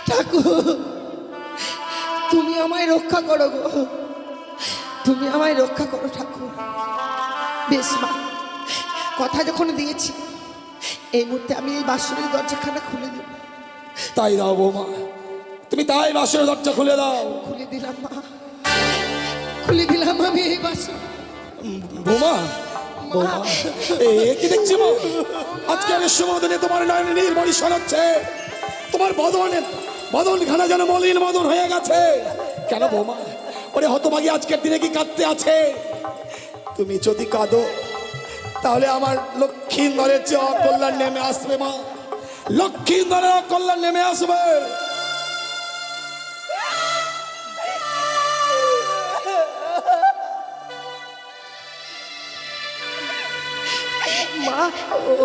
ঠাকুর, তুমি আমায় রক্ষা করো গো, তুমি আমায় রক্ষা করো ঠাকুর। বেশ মা, কথা যখন দিয়েছি এই মুহূর্তে আমি এই বাসরের দরজাখানা খুলে দেব। তাই দাও বৌমা, তুমি তাই বাসের দরজা খুলে দাও। খুলে দিলাম মা, খুলে দিলাম আমি এই বাসর। বৌমা, বৌমা, এ কি দেখছি মা, আজকে আমি সুমদনে তোমার নয়নে নির্মরিশন হচ্ছে, তোমার বদনখানা যেন মলিন মদন হয়ে গেছে। কেন বৌমা, ওরে হতভাগী আজকের দিনে কি কাঁদতে আছে? তুমি যদি কাঁদো তাহলে আমার লক্ষ্মীন্দরের যে অকল্যাণ নেমে আসবে মা, লক্ষ্মীন্দরের অকল্যাণ নেমে আসবে। মা,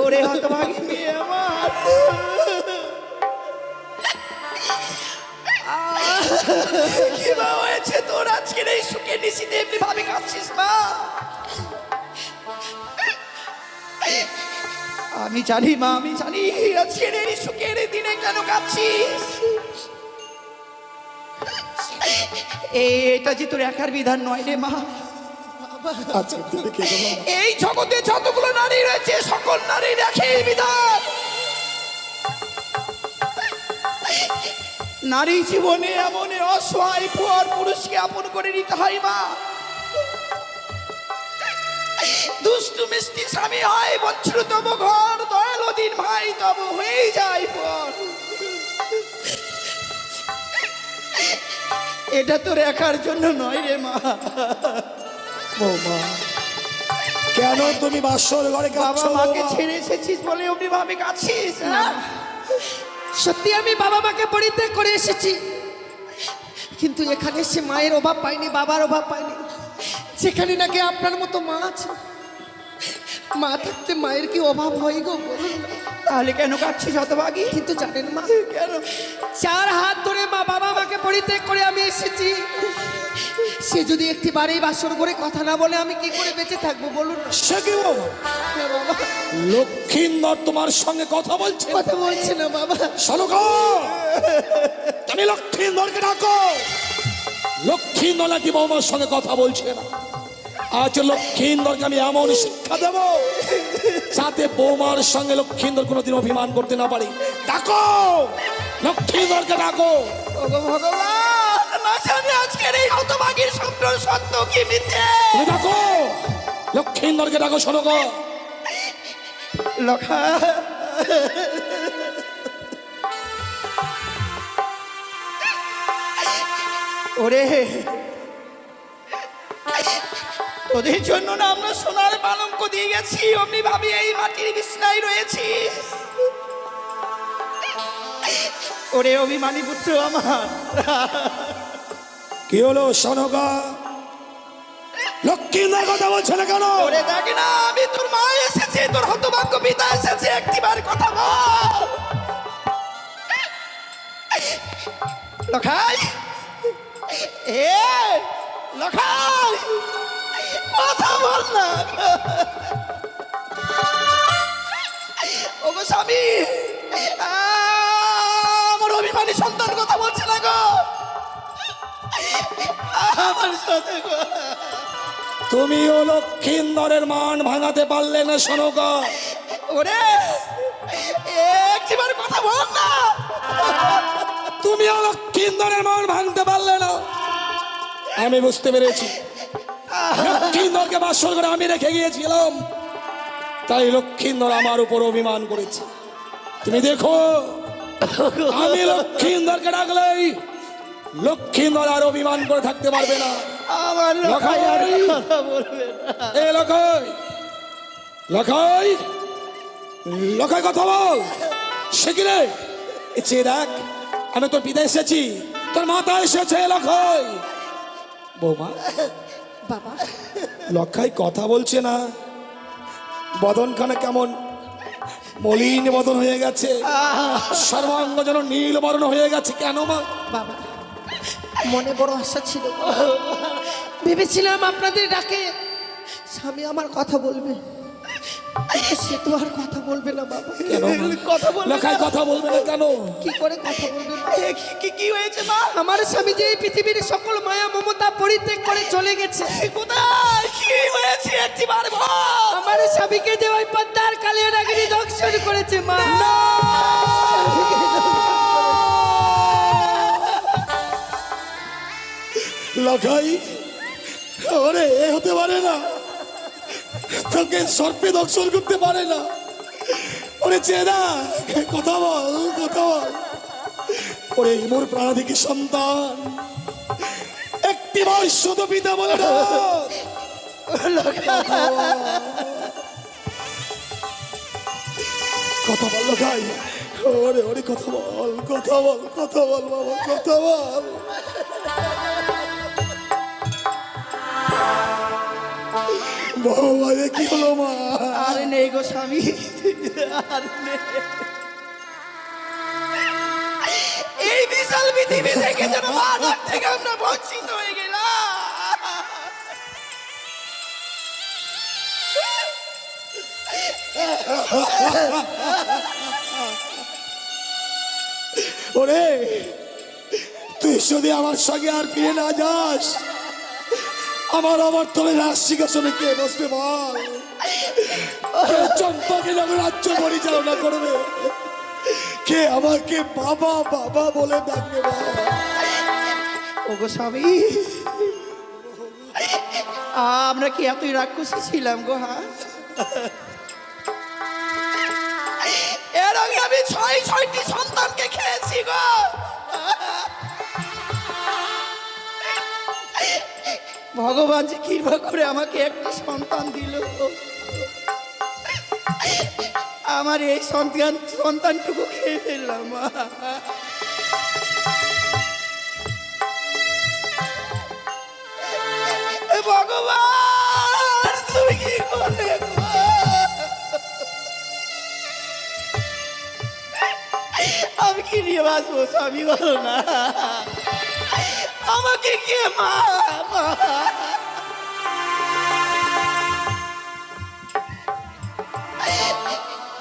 ওরে হতভাগী মেয়ে আমার, কি বা হয়েছে তোর আজকের এই সুখে নিশিতে এমনি ভাবে কাঁদছিস মা? আমি জানি মা, আমি জানি আজকের এই সুখের এই দিনে কেন কাঁদছিস। এটা যে তোর একার বিধান নয় রে মা, আচ্ছা তুমি কে বলো? এই জগতে যতগুলো নারী রয়েছে সকল নারীর একই বিধান। নারী জীবনে এমন অসহায় পুয়ার পুরুষকে আপন করে নিতে হয় মা। দুষ্টু মিষ্টি স্বামী হয় বঞ্চিত তব ঘর, দয়ালু দিন ভাই তব হয়ে যায় পর। এটা তোর একার জন্য নয় রে মা। বৌমা, কেন তুমি বাসর ঘরে বাবা কাঁদছো? মাকে ছেড়ে এসেছিস বলে অমনি ভাবে কাঁদছিস না? সত্যি আমি বাবা মাকে পরিত্যাগ করে এসেছি, কিন্তু এখানে এসে মায়ের অভাব পাইনি, বাবার অভাব পাইনি। যেখানে নাকি আপনার মতো মা আছে, মা থাকতে মায়ের কি অভাব হয় গো বলুন না? তাহলে কেন কাঁদছিস হতভাগী? কিন্তু জানেন মা, কেন? 4 হাত ধরে মা বাবা মাকে পরিত্যাগ করে আমি এসেছি, সে যদি একটি বারেই বাসর করে কথা না বলে আমি কি করে বেঁচে থাকবো বলুন না। সে কি বৌমা? হ্যাঁ বাবা, লক্ষিন্দর তোমার সঙ্গে কথা বলছে? কথা বলছে না বাবা। সনকা, তুমি লক্ষিন্দরকে ডাকো। লক্ষিন্দর নাকি বৌমার সঙ্গে কথা বলছে না। আজ লক্ষিন্দরকে আমি এমন শিক্ষা দেব যাতে বৌমার সঙ্গে লক্ষিন্দর কোনোদিন অভিমান করতে না পারে। ডাকো, লক্ষিন্দরকে ডাকো। ওগো ভগবান, না জানি আজকের এই হতভাগীর স্বপ্ন সত্য কি মিথ্যে। তুমি ডাকো, লক্ষিন্দরকে ডাকো। সনকা, লখা, ওরে তোদের জন্য না আমরা সোনার পালঙ্ক দিয়ে গেছি, অমনি ভাবি এই মাটির বিছনায় রয়েছি। ওরে অভিমানী পুত্র আমার, কি হলো সনকা? লক্ষিন্দর কথা বলছে না কেন? ওরে দেখ না, আমি তোর মা এসেছে, তোর হতভাগ্য পিতা এসেছে, একটিবার কথা বল। লখাই, এ লখাই, কথা বল না। ওগো স্বামী, আমার অভিমানী সন্তান কথা বলছে না গো, আমার সাথে গো। তুমিও লক্ষিন্দরের মান ভাঙাতে পারলে না সনকা। ওরে একটিবার কথা বল না। তুমিও লক্ষিন্দরের মান ভাঙতে পারলে না। আমি বুঝতে পেরেছি, লক্ষিন্দরকে বাসর করে আমি রেখে গিয়েছিলাম, তাই লক্ষিন্দর আমার উপর অভিমান করেছে। তুমি দেখো, আমি লক্ষিন্দরকে ডাকলেই লক্ষিন্দর আর অভিমান করে থাকতে পারবে না। আমার লখাই আর লখাই, কথা বলবে না। এ লখাই, লখাই, লখাই কথা বল। সে কি রে? এ চেয়ে দেখ, আমি তোর পিতা এসেছি, তোর মাতা এসেছে। লখাই, বৌমা, বাবা, লক্ষাই কথা বলছে না। বদনখানে কেমন মলিন বদন হয়ে গেছে, সর্বাঙ্গ যেন নীল বর্ণ হয়ে গেছে। কেন মা? বাবা, মনে বড় আশা ছিল, ভেবেছিলাম আপনাদের ডাকে স্বামী আমার কথা বলবে, কিন্তু সে তো আর কথা বলবে না বাবা। কেন মা? কথা বলবে লক্ষাই না? কথা বলবে না কেন? কি করে কথা বলবে না? এ কি হয়েছে মা? আমার স্বামী যে এই পৃথিবীর সকল মায়া মমতা পরিত্যাগ করে চলে গেছে। কোথায় কি হয়েছে একটিবার বল। আমার স্বামীকে যে ওই পদ্মার কালিয়া ডাকিনী দর্শন করেছে মা। লখাই, ওরে এ হতে পারে না, তোকে সর্পে দর্শন করতে পারে না। ওরে চেনা, কথা বল, কথা বল। ওরে মোর প্রাণাধিক সন্তান, একটি বৈশ্যত পিতা বলে না। কথা বল লখাই, ওরে ওরে কথা বল, কথা বল, কথা বল বাবা, কথা বল। বাবা, এ কি হলো মা? আর নেই গো স্বামী, আর নেই। এই বিশাল পৃথিবী থেকে যেন মানব থেকে আমরা বঞ্চিত হয়ে গেলাম। ওরে, তুই যদি আমার সঙ্গে আর ফিরে না যাস, আমার আবার তবে রাজ সিংহাসনে কে বসবে বল? কে চম্পাকে যখন রাজ্য পরিচালনা করবে? কে আমাকে বাবা বাবা বলে ডাকবে বল? ওগো স্বামী, আমরা কি এতই রাক্ষসী ছিলাম গো? হ্যাঁ, এর আগে আমি ছয়টি সন্তানকে খেয়েছি গো। ভগবান যে কৃপা করে আমাকে একটি সন্তান দিল, আমার এই সন্তানটুকু খেয়ে ফেললাম। ভগবান তুমি কি করে গো? আমি কি নিয়ে বাঁচবো স্বামী, বলো না। আমাকে কে মা মা।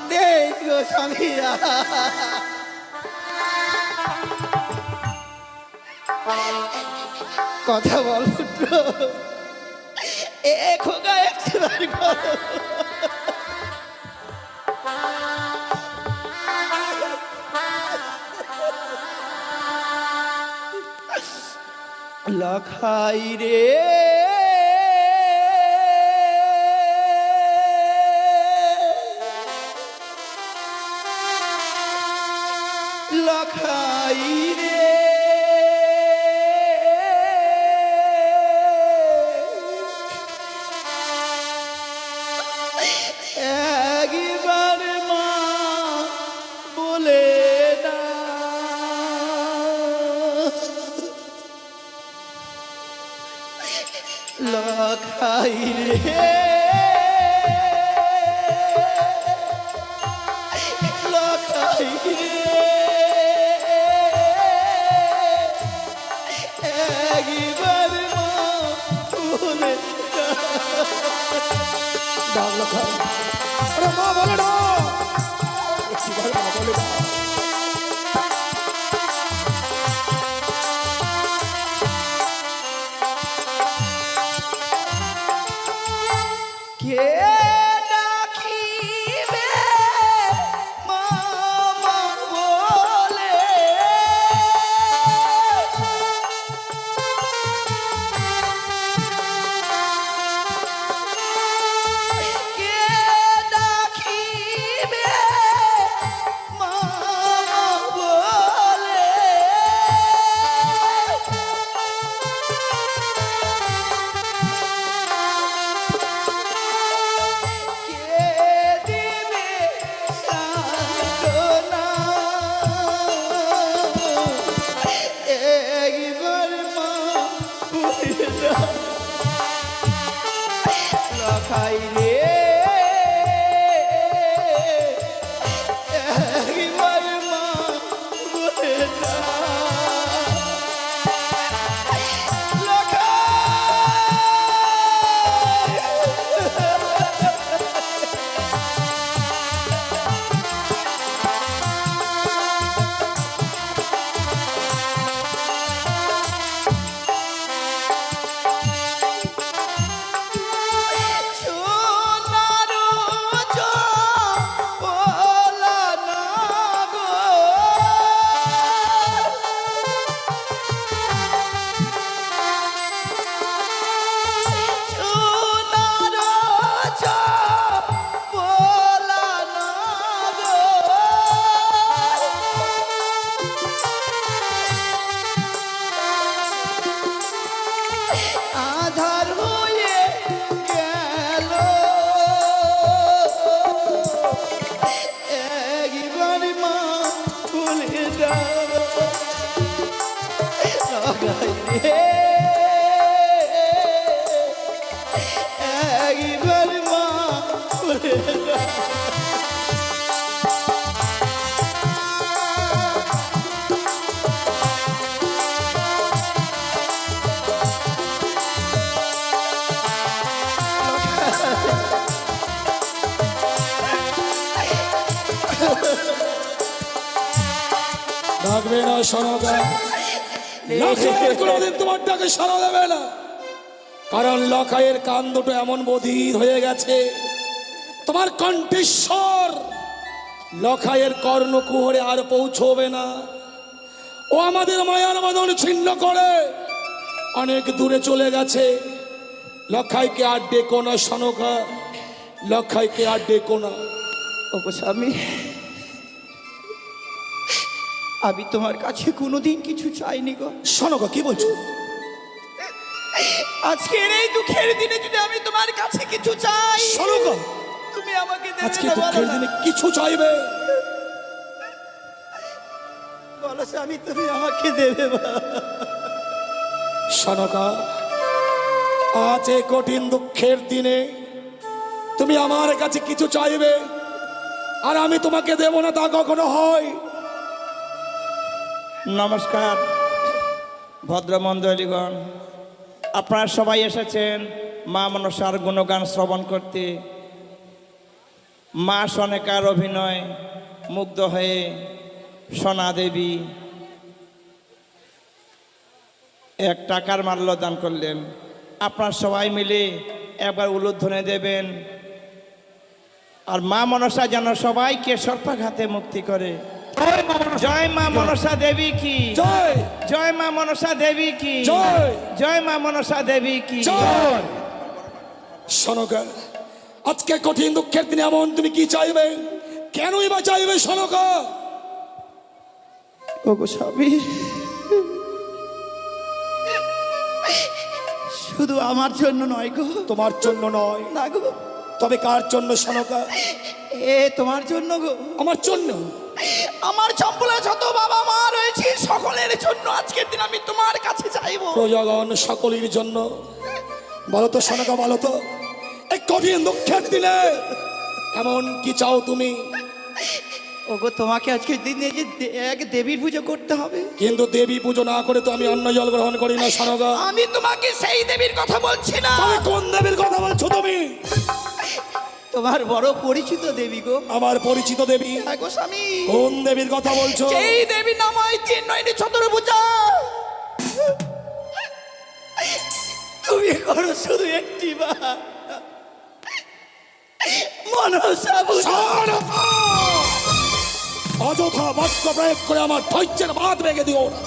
দেখো স্বামী, কথা বল পুত্র, এ খোকা একটুখানি বলো। লখাই রে লখাই রে একবার মা বলে না লখাই রে লখাই রে একবার মা বলে ডাক লখাই, আরে মা বলে না, একটিবার মা বলে না। কে ডাকিবে মামা বলে কে ডাকিবে মামা বলে কে দিবে সান্ত্বনা একবার মা বলে না লখাই রে একবার মা বলে না সোনারু চপলা না গো সোনারু চপলা না গো আধার হয়ে গেল একবার মা ভুলে যাও রে একবার মা ভুলে যাও ডাকবে না সনকা, লখাই কোনোদিন তোমার ডাকে সাড়া দেবে না, কারণ লখাইয়ের কান দুটো এমন বধির হয়ে গেছে, তোমার কণ্ঠেশ্বর লখাইয়ের কর্ণকুহরে আর পৌঁছবে না। ও আমাদের মায়ার বাঁধন ছিন্ন করে অনেক দূরে চলে গেছে। লখাইকে আর ডেকো না সনকা, লখাইকে আর ডেকো না। ওগো স্বামী, আমি তোমার কাছে কোনোদিন কিছু চাইনি গো। সনকা কি বলছো? আজকের এই দুঃখের দিনে যদি আমি তোমার কাছে কিছু চাই, সনকা তুমি আমাকে দেবে আজকে না? দুঃখের দিনে কিছু চাইবে? বলো স্বামী, তুমি আমাকে দেবে বা? সনকা, আজ এই কঠিন দুঃখের দিনে তুমি আমার কাছে কিছু চাইবে আর আমি তোমাকে দেব না, তা কখনো হয়? নমস্কার। ভদ্রমণ্ডলীগণ, আপনারা সবাই এসেছেন মা মনসার গুণগান শ্রবণ করতে। মা সনেকার অভিনয় মুগ্ধ হয়ে সোনা দেবী এক টাকার মাল্য দান করলেন। আপনারা সবাই মিলে একবার উলুধ্বনি দেবেন, আর মা মনসা যেন সবাইকে সর্পাঘাতে মুক্তি করে। জয় মা মনসা দেবী কি জয় জয় মা মনসা দেবী কি জয় জয় মা মনসা দেবী কি জয়। সনকা, আজকে কঠিন দুঃখের দিনে এমন তুমি কি চাইবে? কেনই বা চাইবে সনকা? ওগো স্বামী, শুধু আমার জন্য নয় গো, তোমার জন্য নয়, না গো, তবে কার জন্য সনকা? এ তোমার জন্য গো, আমার জন্য। আমার চম্পলা যত বাবা মা রয়েছে সকলের জন্য আজকের দিন আমি তোমার কাছে চাইবো। প্রজাগণ সকলের জন্য। বলো তো সনকা, বলো তো, এই কঠিন দুঃখের দিনে এমন কি চাও তুমি? ওগো তোমাকে আজকের দিনে যে এক দেবীর পুজো করতে হবে। কিন্তু দেবী পুজো না করে তো আমি অন্ন জল গ্রহণ করি না সনকা। আমি তোমাকে সেই দেবীর কথা বলছি না, তবে কোন দেবীর কথা বলছো তুমি? তোমার বড় পরিচিত দেবী গো। আমার পরিচিত দেবী? হ্যাঁ গো স্বামী, কোন দেবীর কথা বলছো? সেই দেবীর নাম হয় তিন নয়নি চতুর্ভুজা। তুমি করো শুধু একটি বার মনসা পূজা। সনকা! অযথা বাক্য প্রয়োগ করে আমার ধৈর্যের বাঁধ ভেঙে দিও না।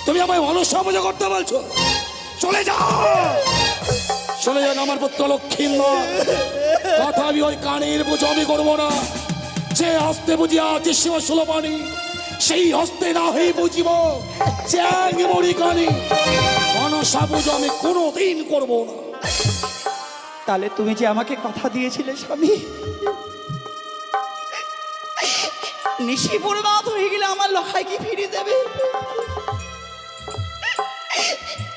তুমি আমায় মনসা পূজা করতে বলছো? চলে যাও, চলে যান আমার পুত্র লক্ষ্মীন্দর। কথা আমি ওই কানের পুজো আমি করবো না। যে হস্তে বুঝিয়া আছে শিব সুলপানি, সেই হস্তে না হয়ে বুঝিব চ্যাং মরি কানি। মনসা পুজো আমি কোনোদিন করবো না। তাহলে তুমি যে আমাকে কথা দিয়েছিলে স্বামী, নিশিপুর রাত হয়ে গেলে আমার লখাই কি ফিরিয়ে দেবে?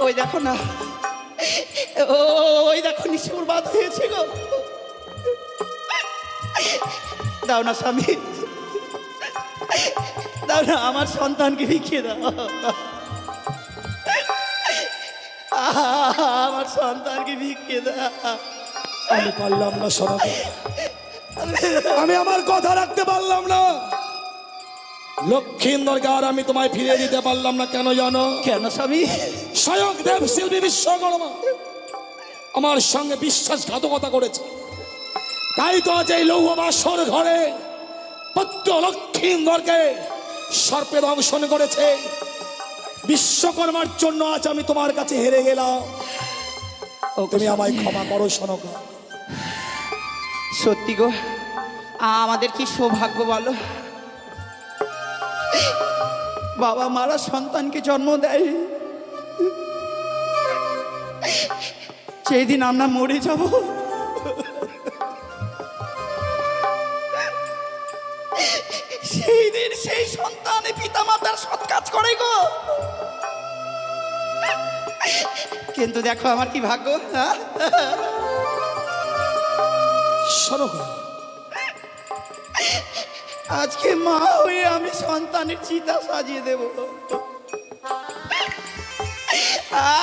ওই দেখো না, ওই দেখো নিশিপুর রাত হয়েছে গো। দাও না স্বামী, দাও না, আমার সন্তানকে ভিখিয়ে দাও। আমার সন্তানকে ভিখিয়ে দাও। আমি পারলাম না সনকা, আমি আমার কথা রাখতে পারলাম না। লক্ষ্মীন্দরকে আর আমি তোমায় ফিরিয়ে দিতে পারলাম না। কেন জানো? কেন স্বামী? স্বয়ং দেব শিল্পী বিশ্বকর্মা আমার সঙ্গে বিশ্বাসঘাতকতা করেছে। তাই তো আজ এই লৌহ বাসর ঘরে পুত্র লক্ষ্মীন্দরকে সর্পে দংশন করেছে। বিশ্বকর্মার জন্য আজ আমি তোমার কাছে হেরে গেলাম। তুমি আমায় ক্ষমা করো সনকা। সত্যি গো, আমাদের কি সৌভাগ্য বলো, বাবা মারা সন্তানকে জন্ম দেয়, সেই দিন আমরা মরে যাব। সেই দিন সেই সন্তান পিতা মাতার সৎ কাজ করে গো। কিন্তু দেখো আমার কি ভাগ্য, হ্যাঁ? সনকা, আজকে মা হয়ে আমি সন্তানের চিতা সাজিয়ে দেব,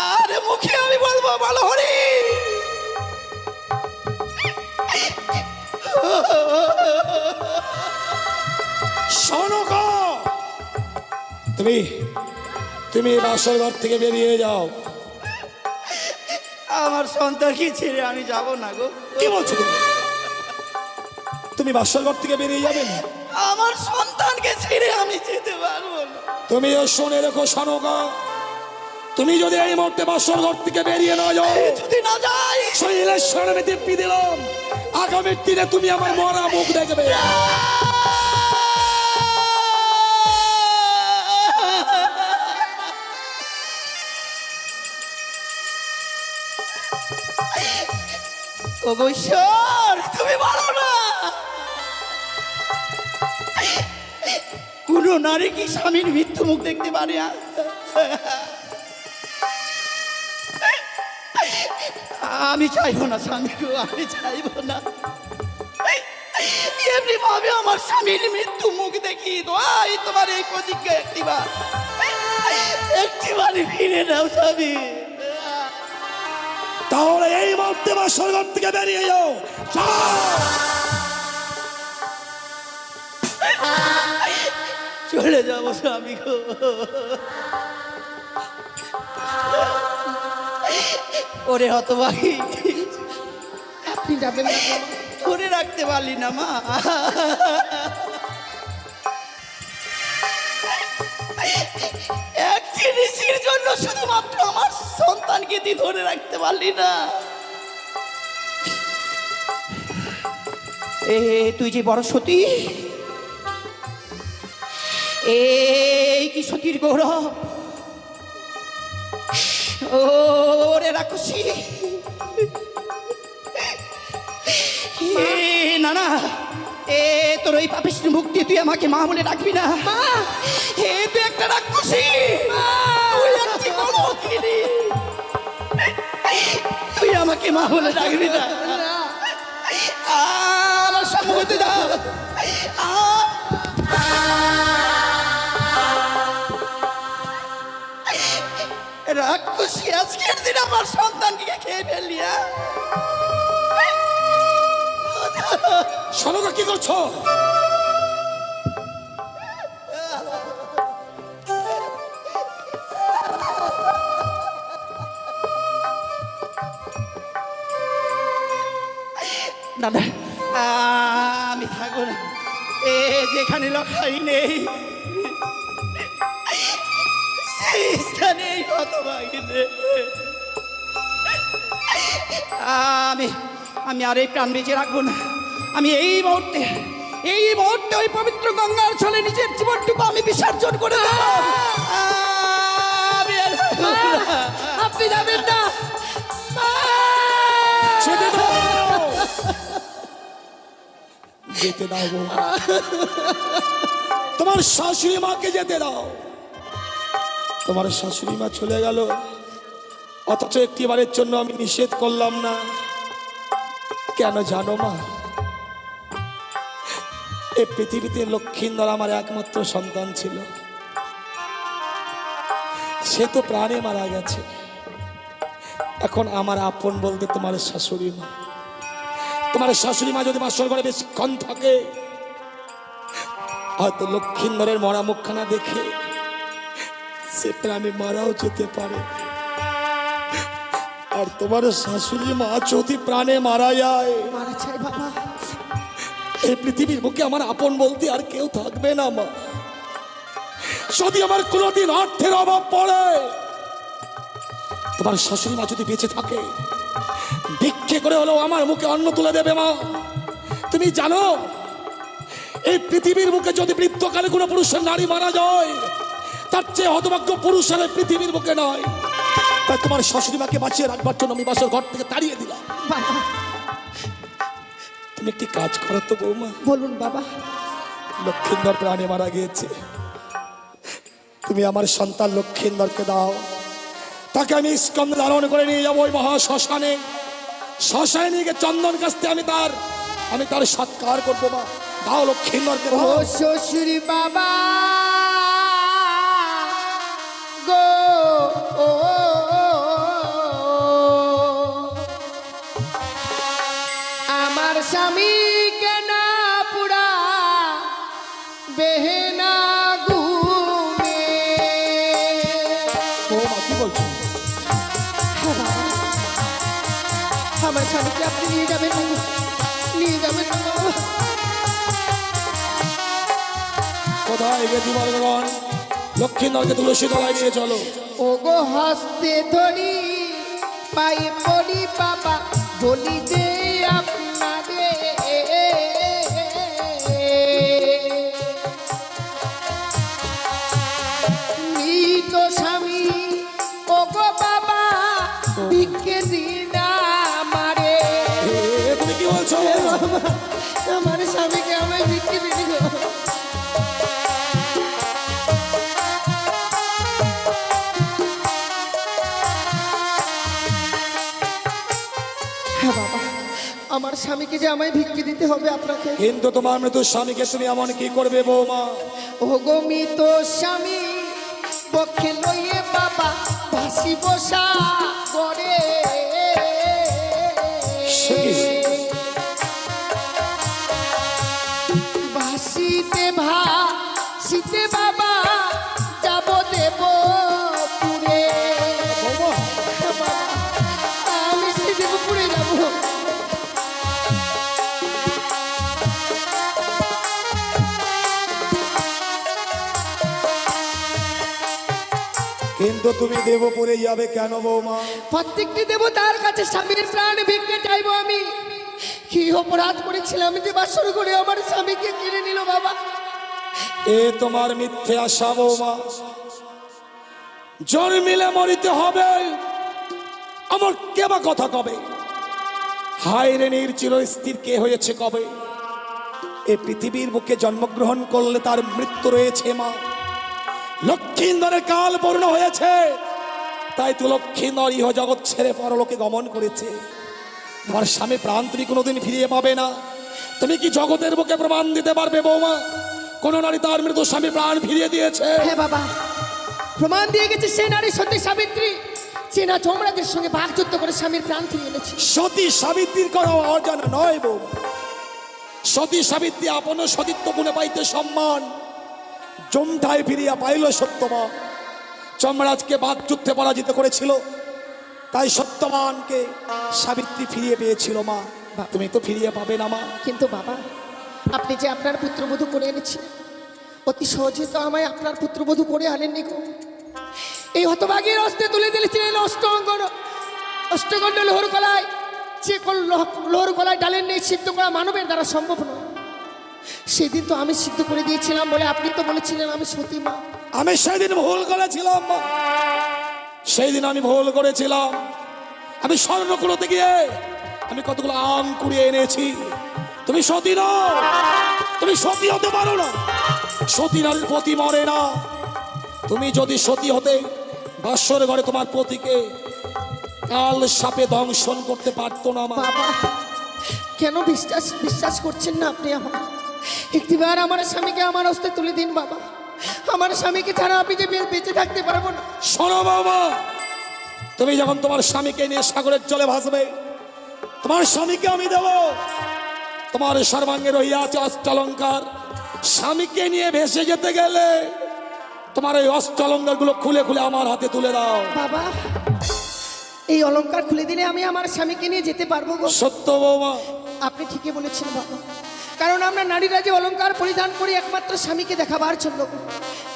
আর মুখে আমি বলবো বলো হরি। সনকা, তুমি তুমি বাসর ঘর থেকে বেরিয়ে যাও। আমার সন্তানকে ছেড়ে আমি যাব না গো। কি বলছো তুমি? তুমি বাসর ঘর থেকে বেরিয়ে যাবে না? আমার সন্তানকে ছেড়ে আমি যেতে পারবো না। তুমিও শুনে রেখো সনকা, তুমি যদি এই মুহূর্তে বাসর ঘর থেকে বেরিয়ে না যাও, যদি না যাই, শরীরের সরমে দিব্যি দিলাম, আগামীর দিনে তুমি আমার মরা মুখ দেখবে। ওগো ঈশ্বর, তুমি বলো না, কোন নারী কি স্বামীর মৃত্যু মুখ দেখতে পারে? আমি চাইবো না স্বামী গো, আমি চাইবো না। এমনি ভাবে আমার স্বামীর মৃত্যু মুখ দেখি দোয়াই তোমার এই প্রতিজ্ঞা একটিবার ফিরে নিয়ে নাও স্বামী। তাহলে এই মুহূর্তে বাসর ঘর থেকে বেরিয়ে যাও। যাও। চলে যাবো স্বামী গো। ওরে হতভাগী, আপনি যাবেন না গো? ধরে রাখতে পারলি না মা। এক জিনিসের জন্য শুধুমাত্র আমার সন্তানকে তুই ধরে রাখতে পারলি না। তুই যে বড় সতী, এই কি সতীর গৌরব। ওরে রাক্ষসী, না না, তোর ওই পাপিষ্ঠ মুক্তি তুই আমাকে মা বলে ডাকবি না। তুই একটা রাক্ষসী, তুই একটি কলঙ্কিনী, তুই আমাকে মা বলে ডাকবি না। আমার সম্মুখে যাও। রাক্ষসী, আজকের দিন আমার সন্তানকে খেয়ে ফেললি। সনকা কি করছো? দাদা, আমি থাকবো না, যেখানে লখাই নেই সেই স্থানে হতভাগী নেই। আমি আর এই প্রাণ বেঁচে রাখবো না। আমি এই মুহূর্তে ওই পবিত্র গঙ্গার ছলে নিজের জীবনটুকু আমি বিসর্জন করে দেব। আপনি যাবেন না। যেতে দাও, যেতে দাও গো। তোমার শাশুড়ি মাকে যেতে দাও। তোমার শাশুড়ি মা চলে গেল, অথচ একটিবারের জন্য আমি নিষেধ করলাম না। কেন জানো মা? এই পৃথিবীতে লক্ষ্মীন্দর আমার একমাত্র সন্তান ছিল, সে তো প্রাণে মারা গেছে। এখন আমার আপন বলতে তোমার শাশুড়ি মা। তোমার শাশুড়ি মা যদি বাসর ঘরে বেশিক্ষণ থাকে, হয়তো লক্ষ্মীন্দরের মরা মুখখানা দেখে সে প্রাণে মারাও যেতে পারে। আর তোমার শাশুড়ি মা যদি প্রাণে মারা যায়, মারা চাই বাবা। এই পৃথিবীর বুকে আমার আপন বলতে আর কেউ থাকবে না মা। যদি আমার কোনোদিন অর্থের অভাব পড়ে, তোমার শাশুড়ি মা যদি বেঁচে থাকে, ভিক্ষে করে হলেও আমার মুখে অন্ন তুলে দেবে মা। তুমি জানো, এই পৃথিবীর বুকে যদি মৃত্যুকালে কোনো পুরুষের নারী মারা যায়, তার চেয়ে হতভাগ্য পুরুষের এই পৃথিবীর বুকে নয়। তাই তোমার শাশুড়ি মাকে বাঁচিয়ে রাখবার জন্য আমি বাসর ঘর থেকে তাড়িয়ে দিলাম। বাবা, তুমি একটি কাজ করো তো বৌমা। বলুন বাবা। লক্ষ্মীন্দর প্রাণে মারা গিয়েছে, তুমি আমার সন্তান লক্ষ্মীন্দরকে দাও। তাকে আমি স্কন্ধে ধারণ করে নিয়ে যাবো ওই মহা শ্মশানে। শ্মশানে নিয়ে গিয়ে চন্দন কাস্তে আমি তার সৎকার করবো মা। দাও লক্ষ্মীন্দরকে ও দাও। শ্বশুরি বাবা গো, ও আমার স্বামী কেন পুরা বেহেনা গুনে। বৌমা কি বলছো? আমার স্বামীকে আপনি নিয়ে যাবেন না গো, নিয়ে যাবেন না গো। কোথায় গেছি বলগণ? লক্ষ্মীন্দরকে তুলসী তলায় নিয়ে চলো। ও গো হস্তে ধরি পায়ে পড়ি বাবা, বলি দে আপনারে মৃত স্বামী। ও গো বাবা ভিক্ষে দিন আমারে। তুমি কি বলছো? আমার স্বামীকে আমায় ভিক্ষে দিন গো। হ্যাঁ বাবা, আমার স্বামীকে যে আমায় ভিক্ষে দিতে হবে আপনাকে। কিন্তু তোমার মৃত স্বামীকে তুমি এমন কি করবে বৌমা? ও গো মৃত স্বামী পক্ষে লইয়ে বাবা ভাসি বসা করে সে কি? ভাসিতে ভাসিতে বাবা যাব দেব পুরে আমি সে দেবপুরে যাব। কিন্তু তুমি দেবপুরে যাবে কেন বৌমা? প্রত্যেকটি দেবতার কাছে স্বামীর প্রাণ ভিক্ষে চাইবো আমি। কি অপরাধ করেছিলাম যে বাসর করে আমার স্বামীকে কিনে নিল বাবা? এ তোমার মিথ্যে আশা বৌমা। জন্মিলে মরিতে হবে, আমার কেবা কথা কবে? হায় রে নির্চির স্থির কে হয়েছে কবে? এ পৃথিবীর বুকে জন্মগ্রহণ করলে তার মৃত্যু রয়েছে মা। লক্ষ্মীন্দরের কাল পূর্ণ হয়েছে, তাই তো লক্ষ্মীন্দর ইহ জগৎ ছেড়ে পরলোকে গমন করেছে। তোমার স্বামী প্রাণ তুমি কোনোদিন ফিরিয়ে পাবে না। তুমি কি জগতের বুকে প্রমাণ দিতে পারবে বৌমা কোন নারী তার মৃত স্বামী প্রাণ ফিরিয়ে দিয়েছে? হ্যাঁ বাবা, প্রমাণ দিয়ে গেছে সে নারী সতী সাবিত্রী, চেনা চমড়াদের সঙ্গে বাঘযুদ্ধ করে স্বামীর প্রাণ ফিরিয়ে এনেছে। সতী সাবিত্রীর কোনো অজানা নয় বৌমা। সতী সাবিত্রী আপন সতীত্ব গুণে পাইতে সম্মান, জমটায় ফিরিয়া পাইল সত্যমা। চমরাজকে বাঘযুদ্ধে পরাজিত করেছিল, তাই সত্যবানকে সাবিত্রী ফিরিয়ে পেয়েছিল মা। তুমি তো ফিরিয়ে পাবে না মা। কিন্তু বাবা, আপনি যে আপনার পুত্রবধূ করে এনেছিলেন, অতি সহজে তো আমায় আপনার পুত্রবধূ করে আনেননি গো। এই হতভাগীর হস্তে তুলে দিয়েছিলেন অষ্টগণ্ড লোহর কলায়, যে লোহর কলায় ডালের নেই সিদ্ধ করা মানবের দ্বারা সম্ভব নয়। সেদিন তো আমি সিদ্ধ করে দিয়েছিলাম বলে আপনি তো বলেছিলেন আমি সতী মা। আমি সেদিন ভুল করেছিলাম মা, সেই দিন আমি ভুল করেছিলাম। আমি স্বর্ণকুলতে গিয়ে আমি কতগুলো আম কুড়িয়ে এনেছি। তুমি সতী নও, তুমি সতী হতে পারো না। সতী নারীর পতি মরে না। তুমি যদি সতী হতে বাসর ঘরে তোমার পতিকে কাল সাপে দংশন করতে পারতো না মা। বাবা, কেন বিশ্বাস করছেন না আপনি আমার? একটিবার আমার স্বামীকে আমার হস্তে তুলে দিন বাবা। আমার স্বামীকে ছাড়া আমি যে বেঁচে থাকতে পারবো না। শোনো বাবা, তুমি যখন তোমার স্বামীকে নিয়ে সাগরের জলে ভাসবে, তোমার স্বামীকে আমি দেব। তোমার সর্বাঙ্গে রহিয়া আছে অষ্টালঙ্কার। স্বামীকে নিয়ে ভেসে যেতে গেলে তোমার এই অষ্টালঙ্কার গুলো খুলে খুলে আমার হাতে তুলে দাও। বাবা, এই অলংকার খুলে দিলে আমি আমার স্বামীকে নিয়ে যেতে পারবো গো। সত্য বৌমা। আপনি ঠিকই বলেছেন বাবা, কারণ আমরা নারীরা যে অলংকার পরিধান করি একমাত্র স্বামীকে দেখাবার জন্য।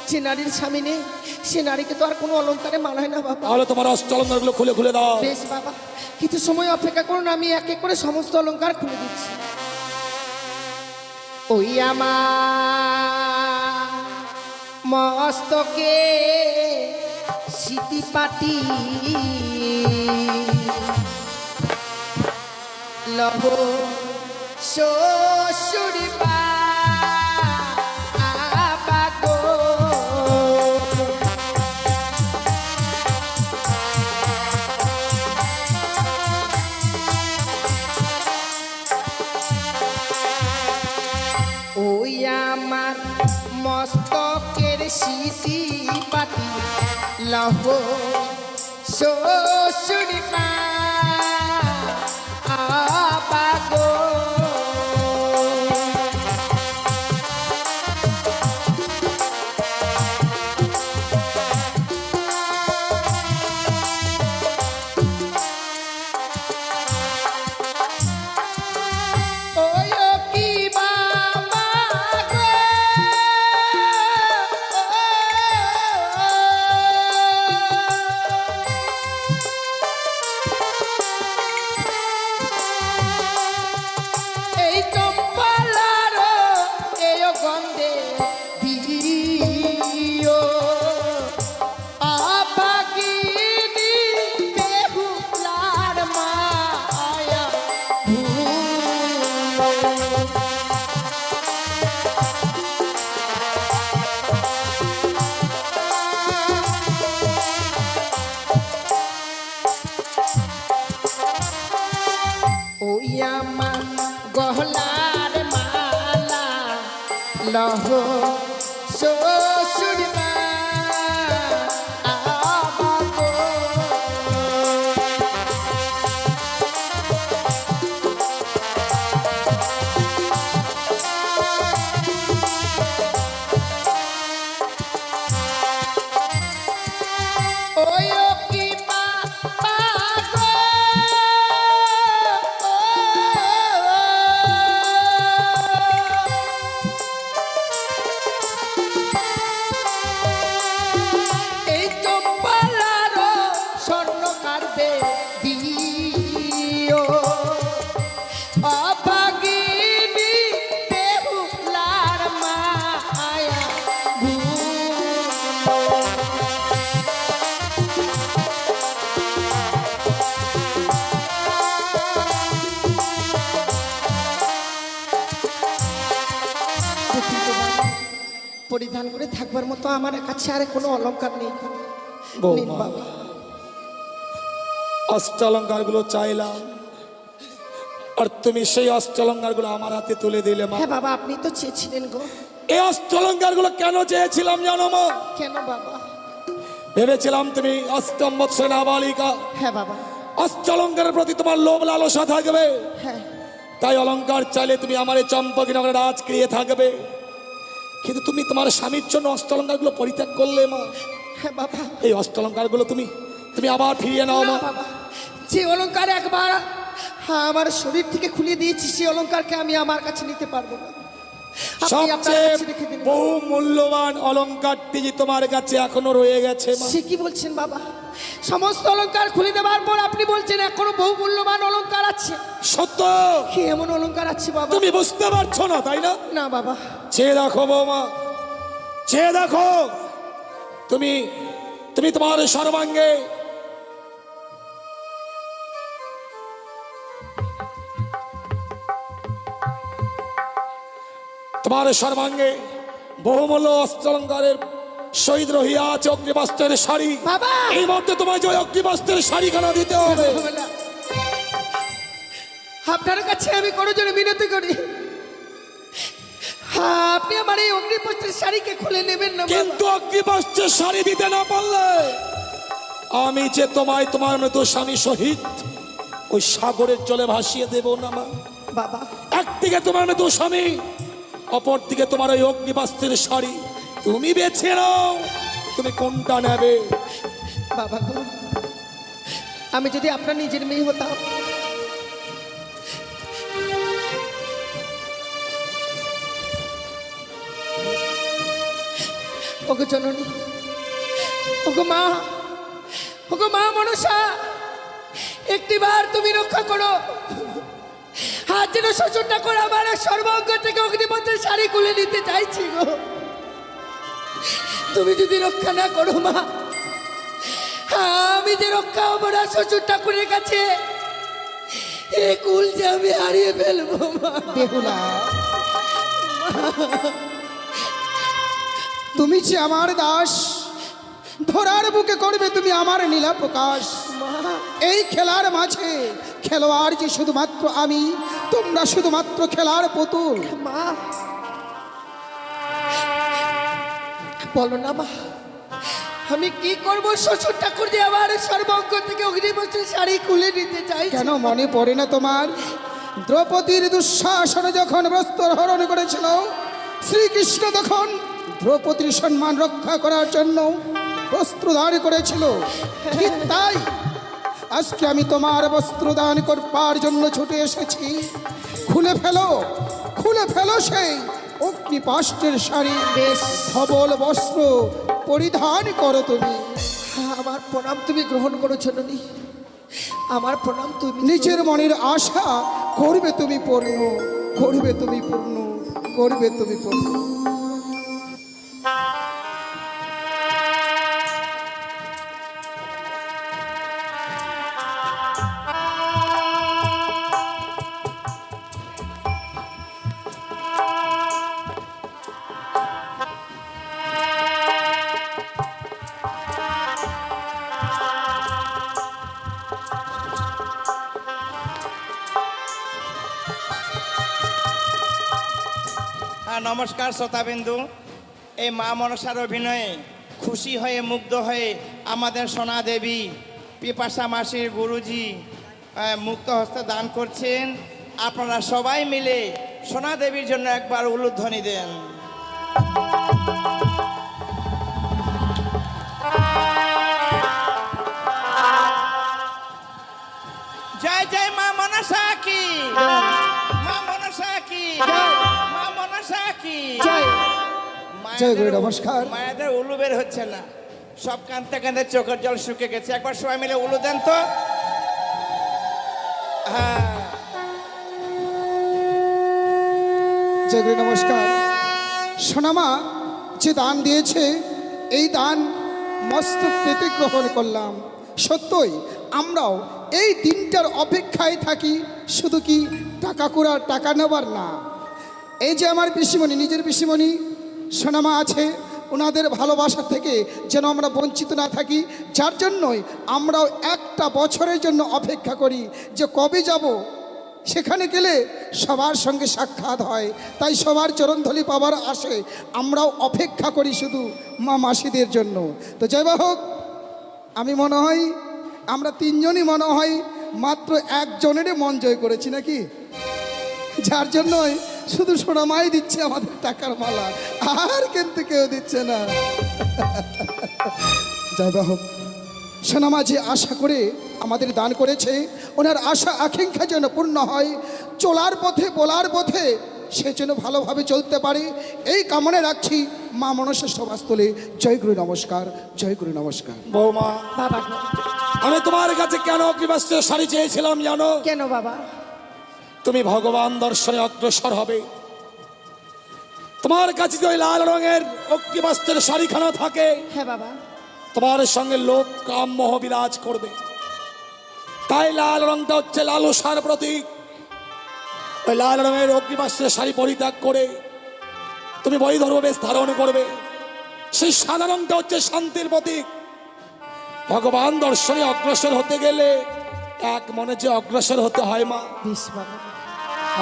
যে নারীর স্বামী নেই সে নারীকে তো আর কোনো অলংকারে মানায় না বাবা। তাহলে তোমার অষ্টালঙ্কার গুলো খুলে খুলে দাও। বেশ বাবা, কিছু সময় অপেক্ষা করুন, আমি এক এক করে সমস্ত অলংকার খুলে দিচ্ছি। ওই আমার মস্তকে সিটি পাটি লহ শ্বশুর বাবা গো। ওই আমার মস্তকের সিটি পাটি লহ শ্বশুর বাবা গো। গহলার মালা লহ শ্বশুর বাবা গো। পরিধান করে থাকবার মতো আমার কাছে আর কোনো অলংকার নেই গো। বৌমা। নিন বাবা। অষ্টালঙ্কারগুলো চাইলাম, আর তুমি সেই অষ্টালঙ্কারগুলো আমার হাতে তুলে দিলে মা। হ্যাঁ বাবা, আপনি তো চেয়েছিলেন গো। এই অষ্টালঙ্কারগুলো কেন চেয়েছিলাম জানো মা? কেন বাবা? ভেবেছিলাম তুমি অষ্টম বৎসর নাবালিকা, হ্যাঁ বাবা। অষ্টালঙ্কারের প্রতি তোমার লোভ লালসা থাকবে, হ্যাঁ তাই অলঙ্কার চাইলে তুমি আমার এই চম্পকনগরে রাজগৃহে থাকবে। কিন্তু তুমি তোমার স্বামীর জন্য অষ্টালঙ্কারগুলো পরিত্যাগ করলে মা। হ্যাঁ বাবা। এই অষ্টালঙ্কারগুলো তুমি তুমি আবার ফিরিয়ে নাও না মা। বাবা, যে অলংকার একবার আমার শরীর থেকে খুলে দিয়েছি সেই অলংকারকে আমি আমার কাছে নিতে পারবো না। আপনি আপনার সবচেয়ে কাছে রেখে দিন। বহু মূল্যবান অলঙ্কারটি যে তোমার কাছে এখনো রয়ে গেছে মা। সে কি বলছেন বাবা? সমস্ত অলংকার খুলে দেওয়ার পর আপনি বলছেন এখনো বহু মূল্যবান অলংকার আছে? সত্য, কি এমন অলংকার আছে বাবা? তুমি বুঝতে পারছো না তাই না? না বাবা। চেয়ে দেখো বৌমা, চেয়ে দেখো। তুমি তুমি তোমার সর্বাঙ্গে তোমার সর্বাঙ্গে বহুমূল্য অস্ত্রালঙ্কারের শহীদ রহিয়া আছে অগ্নিবস্ত্রের শাড়ি। বাবা! এই মধ্যে তোমার যে অগ্নিবস্ত্রের শাড়িখানা দিতে হবে। আপনার কাছে আমি কোনো জন্য বিনতি করি, আপনি আমার এই অগ্নিপত্রের শাড়িকে খুলে নেবেন না বাবা। কিন্তু অগ্নিবস্ত্রের শাড়ি দিতে না পারলে আমি যে তোমায় তোমার মতো স্বামী শহীদ ওই সাগরের জলে ভাসিয়ে দেব না মা। বাবা, একদিকে তোমার মতো স্বামী, অপর দিকে তোমার ওই অগ্নিবস্ত্রের শাড়ি। তুমি বেছে নাও তুমি কোনটা নেবে। বাবা গো, আমি যদি আপনার নিজের মেয়ে হতাম, ওগো জননী, ওগো মা, ওগো মা মনসা, একটিবার তুমি রক্ষা করো। হাত যেন শ্বশুরটা করে আমার সর্বাঙ্গ থেকে অগ্নিপথের শাড়ি খুলে নিতে চাইছি গো। তুমি যদি রক্ষা না করো মা, আমি যে রক্ষা হবো না শ্বশুর ঠাকুরের কাছে, এ কুল যে আমি হারিয়ে ফেলবো মা। বেহুলা, তুমি যে আমার দাস, ধরার বুকে করবে তুমি আমার নীলা প্রকাশ। এই খেলার মাঝে খেলোয়াড় যে শুধুমাত্র আমি, তোমরা শুধুমাত্র খেলার পুতুল। মা বলো না মা, আমি কি করবো? শ্বশুর ঠাকুর যে আমার সর্বাঙ্গ থেকে অগ্নিবস্ত্রের শাড়ি খুলে নিতে চাই। কেন মনে পড়ে না তোমার দ্রৌপদীর দুঃশাসন যখন বস্ত্র হরণ করেছিল, শ্রীকৃষ্ণ তখন দ্রৌপদীর সম্মান রক্ষা করার জন্য বস্ত্রদান করেছিল? ঠিক তাই আজকে আমি তোমার বস্ত্রদান করবার জন্য ছুটে এসেছি। খুলে ফেলো, খুলে ফেলো সেই অগ্নিপাষ্টের শাড়ি, বেশ ধবল বস্ত্র পরিধান করো তুমি। আমার প্রণাম তুমি গ্রহণ করো জননী, আমার প্রণাম তুমি। নিজের মনের আশা করবে তুমি পূর্ণ, করবে তুমি পূর্ণ, করবে তুমি পূর্ণ। নমস্কার শ্রোতাবিন্দু। এই মা মনসার অভিনয়ে খুশি হয়ে মুগ্ধ হয়ে আমাদের সোনা দেবী পিপাসা মাসির গুরুজি মুক্ত হস্তে দান করছেন। আপনারা সবাই মিলে সোনা দেবীর জন্য একবার উলুধ্বনি দেন। জয় জয় মা মনসা কি, মা মনসা কি, মা মনসা কি। জয় গুরু, নমস্কার। মায়েদের উলু বের হচ্ছে না, সব কাঁদতে কাঁদতে চোখের জল শুকে গেছে। একবার সবাই মিলে উলু দেন তো। হ্যাঁ, জয় গুরু, নমস্কার। সোনামা যে দান দিয়েছে, এই দান মস্তক পেতে গ্রহণ করলাম। সত্যই আমরাও এই দিনটার অপেক্ষায় থাকি, শুধু কি টাকা করার, টাকা নেবার না। এই যে আমার পিসিমণি, নিজের পিসিমণি সোনামা আছে, ওনাদের ভালোবাসা থেকে যেন আমরা বঞ্চিত না থাকি। যার জন্যই আমরাও একটা বছরের জন্য অপেক্ষা করি যে কবে যাব, সেখানে গেলে সবার সঙ্গে সাক্ষাৎ হয়। তাই সবার চরণধলি পাবার আসে আমরাও অপেক্ষা করি শুধু মা মাসিদের জন্য। তো যাই বা হোক, আমি মনে হয় আমরা তিনজনই মনে হয় মাত্র একজনেরই মন জয় করেছি নাকি, যার জন্যই শুধু সোনামাই দিচ্ছে আমাদের টাকার মালা, আর কিন্তু কেউ দিচ্ছে না। যাই বা হোক, সোনামা যে আশা করে আমাদের দান করেছে, ওনার আশা আকাঙ্ক্ষা যেন পূর্ণ হয়, চলার পথে বলার পথে সে যেন ভালোভাবে চলতে পারে, এই কামনা রাখছি মা মনসার সভাস্থলে। জয় গুরু নমস্কার, জয় গুরু নমস্কার। বৌমা, বাবা আমি তোমার কাছে কেন অগ্নিবস্ত্রের শাড়ি চেয়েছিলাম জানো? কেন বাবা? তুমি ভগবান দর্শনে অগ্রসর হবে, তোমার কাছে যদি ওই লাল রঙের অগ্নিবস্ত্রের শাড়িখানা থাকে, হ্যাঁ বাবা। তোমার সঙ্গে লোক কাম মোহ বিরাজ করবে। তাই লাল রংটা হচ্ছে লালসার প্রতীক। ওই লাল রঙের অগ্নিবস্ত্রের শাড়ি পরিত্যাগ করে তুমি বৈধর্ম বেশ ধারণ করবে। সেই সাদা রংটা হচ্ছে শান্তির প্রতীক। ভগবান দর্শনে অগ্রসর হতে গেলে এক মনে যে অগ্রসর হতে হয় মা। বেশ বাবা।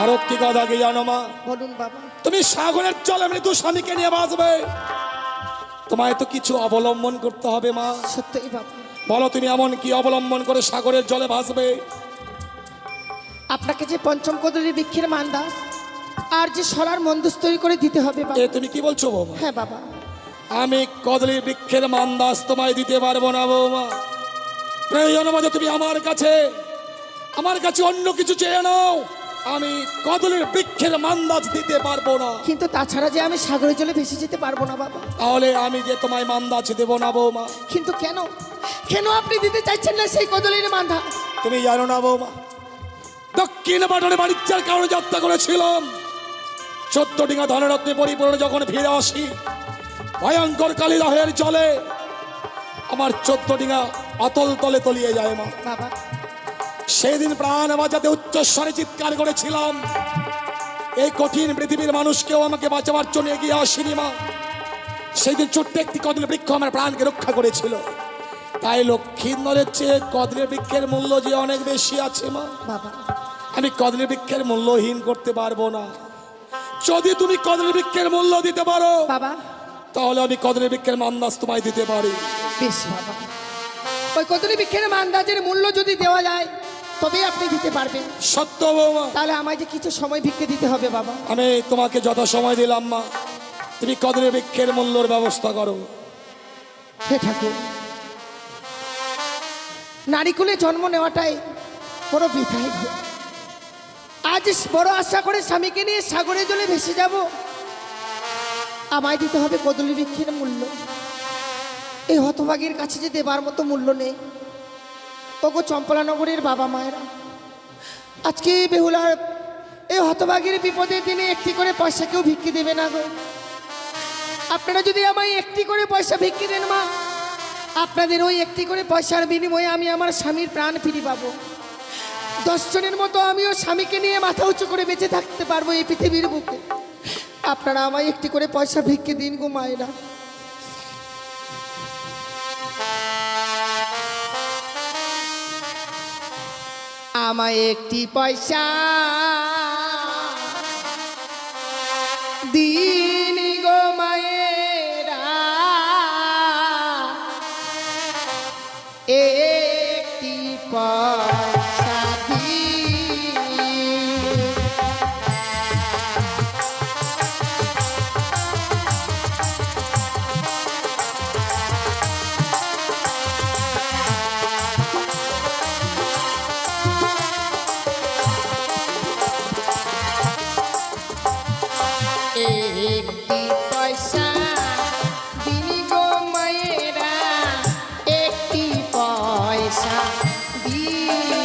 আরো কি কথা কি জানো মা? বলুন বাবা। তুমি সাগরের জলে মৃত্যু স্বামীকে নিয়ে বাঁচবে, তোমায় তো কিছু অবলম্বন করতে হবে মা। সত্যই বাবা। বলো তুমি এমন কি অবলম্বন করে সাগরের জলে ভাসবে? আপনাকে যে পঞ্চম কদলী বৃক্ষের মান্দাস আর যে সরার মন্দস তৈরি করে দিতে হবে এ বাবা। তুমি কি বলছো বৌমা? হ্যাঁ বাবা। আমি কদলী বৃক্ষের মান্দাস তোমায় দিতে পারবো না বৌমা। প্রয়োজন মতো তুমি আমার কাছে অন্য কিছু চেয়ে নাও, আমি কদলীর বৃক্ষের মান্দাজ দিতে পারবো না। কিন্তু তাছাড়া যে আমি সাগরের জলে ভেসে যেতে পারবো না বাবা। তাহলে আমি যে তোমায় মান্দাজ দেবো না বৌমা। কিন্তু কেন, কেন আপনি দিতে চাইছেন না সেই কদলীর মান্ধা? তুমি জানো না বৌমা, দক্ষিণ বাটনে বাণিজ্যের কারণে যাত্রা করেছিলাম, 14 ডিঙা ধনরত্নে পরিপূর্ণ যখন ফিরে আসি, ভয়ঙ্কর কালিদাহের জলে আমার 14 ডিঙা অতল তলে তলিয়ে যায় মা। বাবা সেদিন প্রাণ বাঁচাতে উচ্চস্বরে চিৎকার করেছিলাম, এই কঠিন পৃথিবীর মানুষকেও আমাকে বাঁচাবার জন্য এগিয়ে আসেনি মা। সেদিন ছোট্ট একটি কদলী বৃক্ষ আমার প্রাণকে রক্ষা করেছিল। তাই লক্ষ্মীন্দরের চেয়ে কদলী বৃক্ষের মূল্য যে অনেক বেশি আছে মা। বাবা আমি কদলী বৃক্ষের মূল্যহীন করতে পারবো না। যদি তুমি কদলী বৃক্ষের মূল্য দিতে পারো বাবা, তাহলে আমি কদলী বৃক্ষের মান্দাজ তোমায় দিতে পারি। বেশ বাবা, ওই কদলী বৃক্ষের মান্দাজের মূল্য যদি দেওয়া যায় তবেই আপনি দিতে পারবেন। সত্য বৌমা, তাহলে আমায় যে কিছু সময় ভিক্ষে দিতে হবে বাবা। আমি তোমাকে যত সময় দিলাম মা, তুমি কদলী বৃক্ষের মূল্যর ব্যবস্থা করো। হে ঠাকুর, নারীকুলে জন্ম নেওয়াটাই বড় বৃথাই। আজ বড় আশা করে স্বামীকে নিয়ে সাগরে জলে ভেসে যাব, আমায় দিতে হবে কদলী বৃক্ষের মূল্য। এই হতভাগীর কাছে যে দেবার মতো মূল্য নেই। ওগো চম্পলানগরের বাবা মায়েরা, আজকে বেহুলার এই হতভাগীর বিপদের দিনে একটি করে পয়সা কেউ ভিক্ষে দেবে না গো। আপনারা যদি আমায় একটি করে পয়সা ভিক্ষে দেন মা, আপনাদের ওই একটি করে পয়সার বিনিময়ে আমি আমার স্বামীর প্রাণ ফিরে পাবো। 10 জনের মতো আমিও স্বামীকে নিয়ে মাথা উঁচু করে বেঁচে থাকতে পারবো এই পৃথিবীর বুকে। আপনারা আমায় একটি করে পয়সা ভিক্ষে দিন গো মায়েরা। আমায় একটি পয়সা দিন গো মায়েরা, একটি পয়সা দিন। একটি পয়সা দিন গো মায়েরা, একটি পয়সা দিন।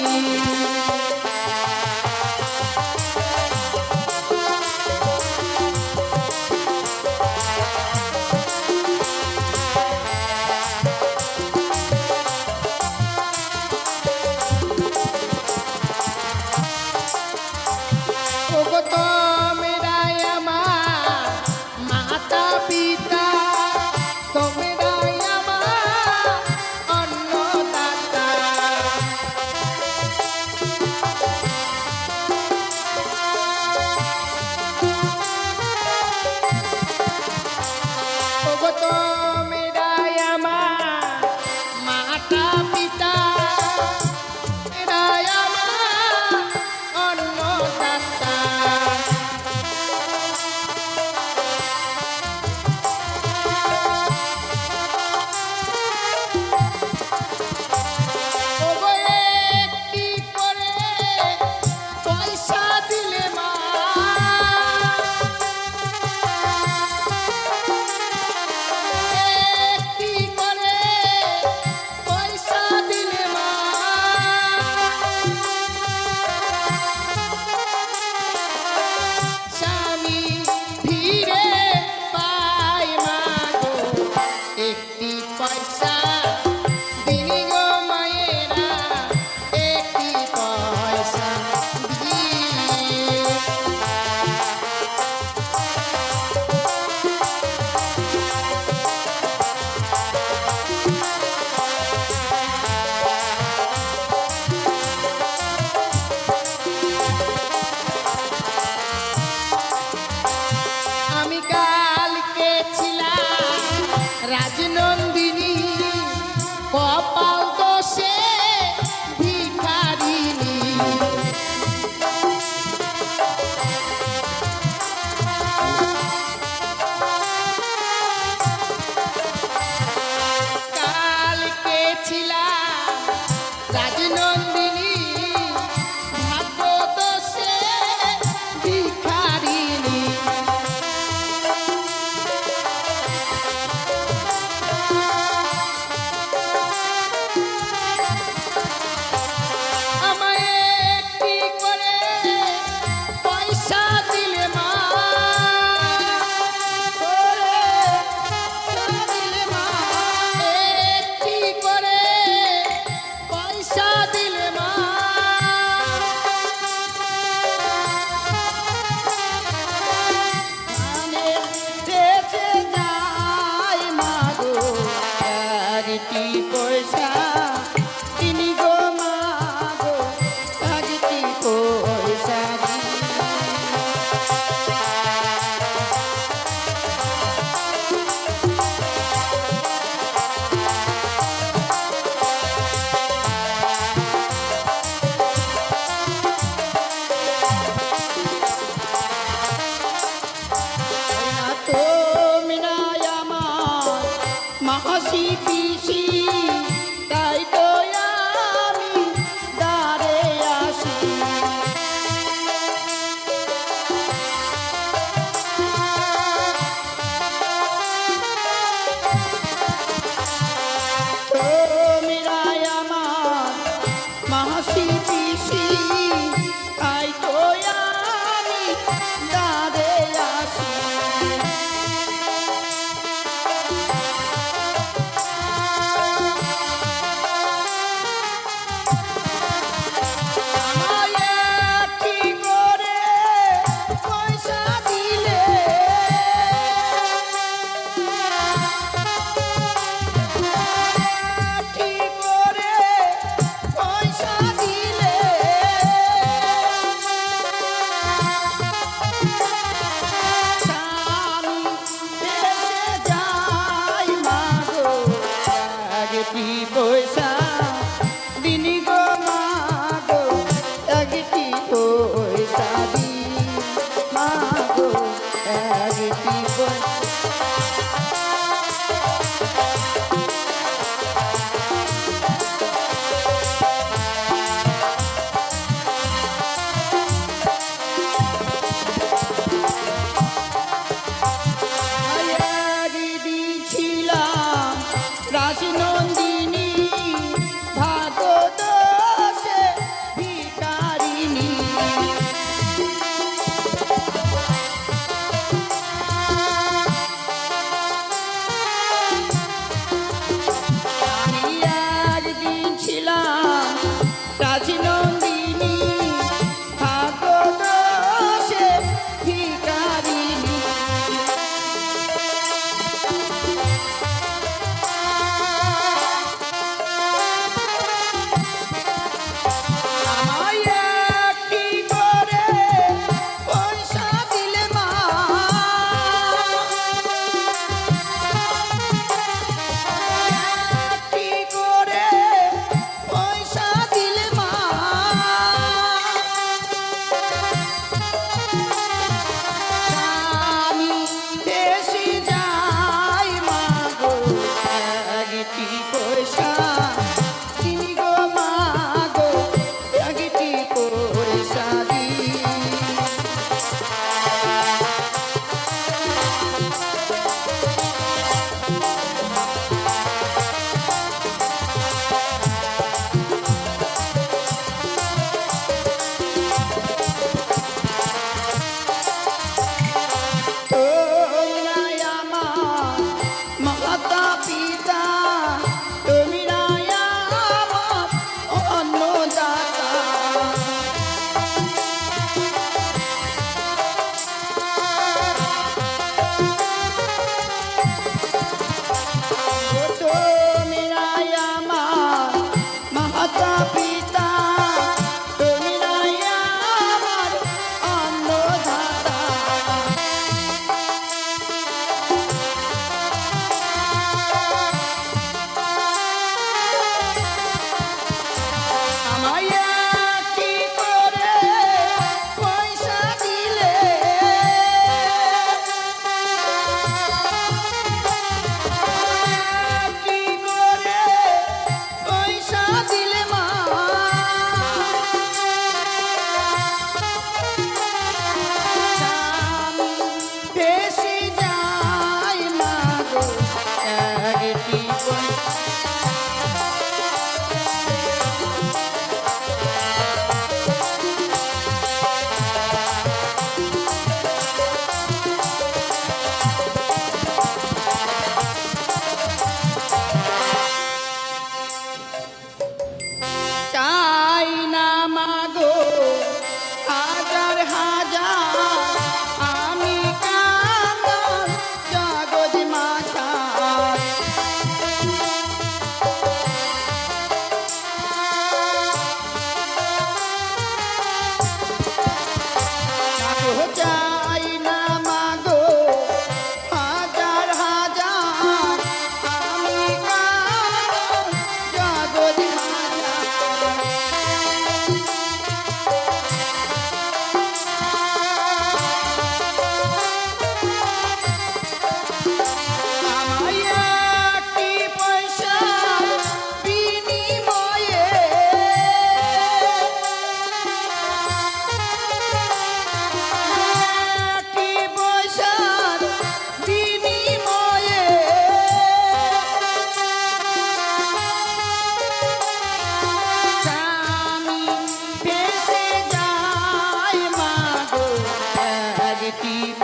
কি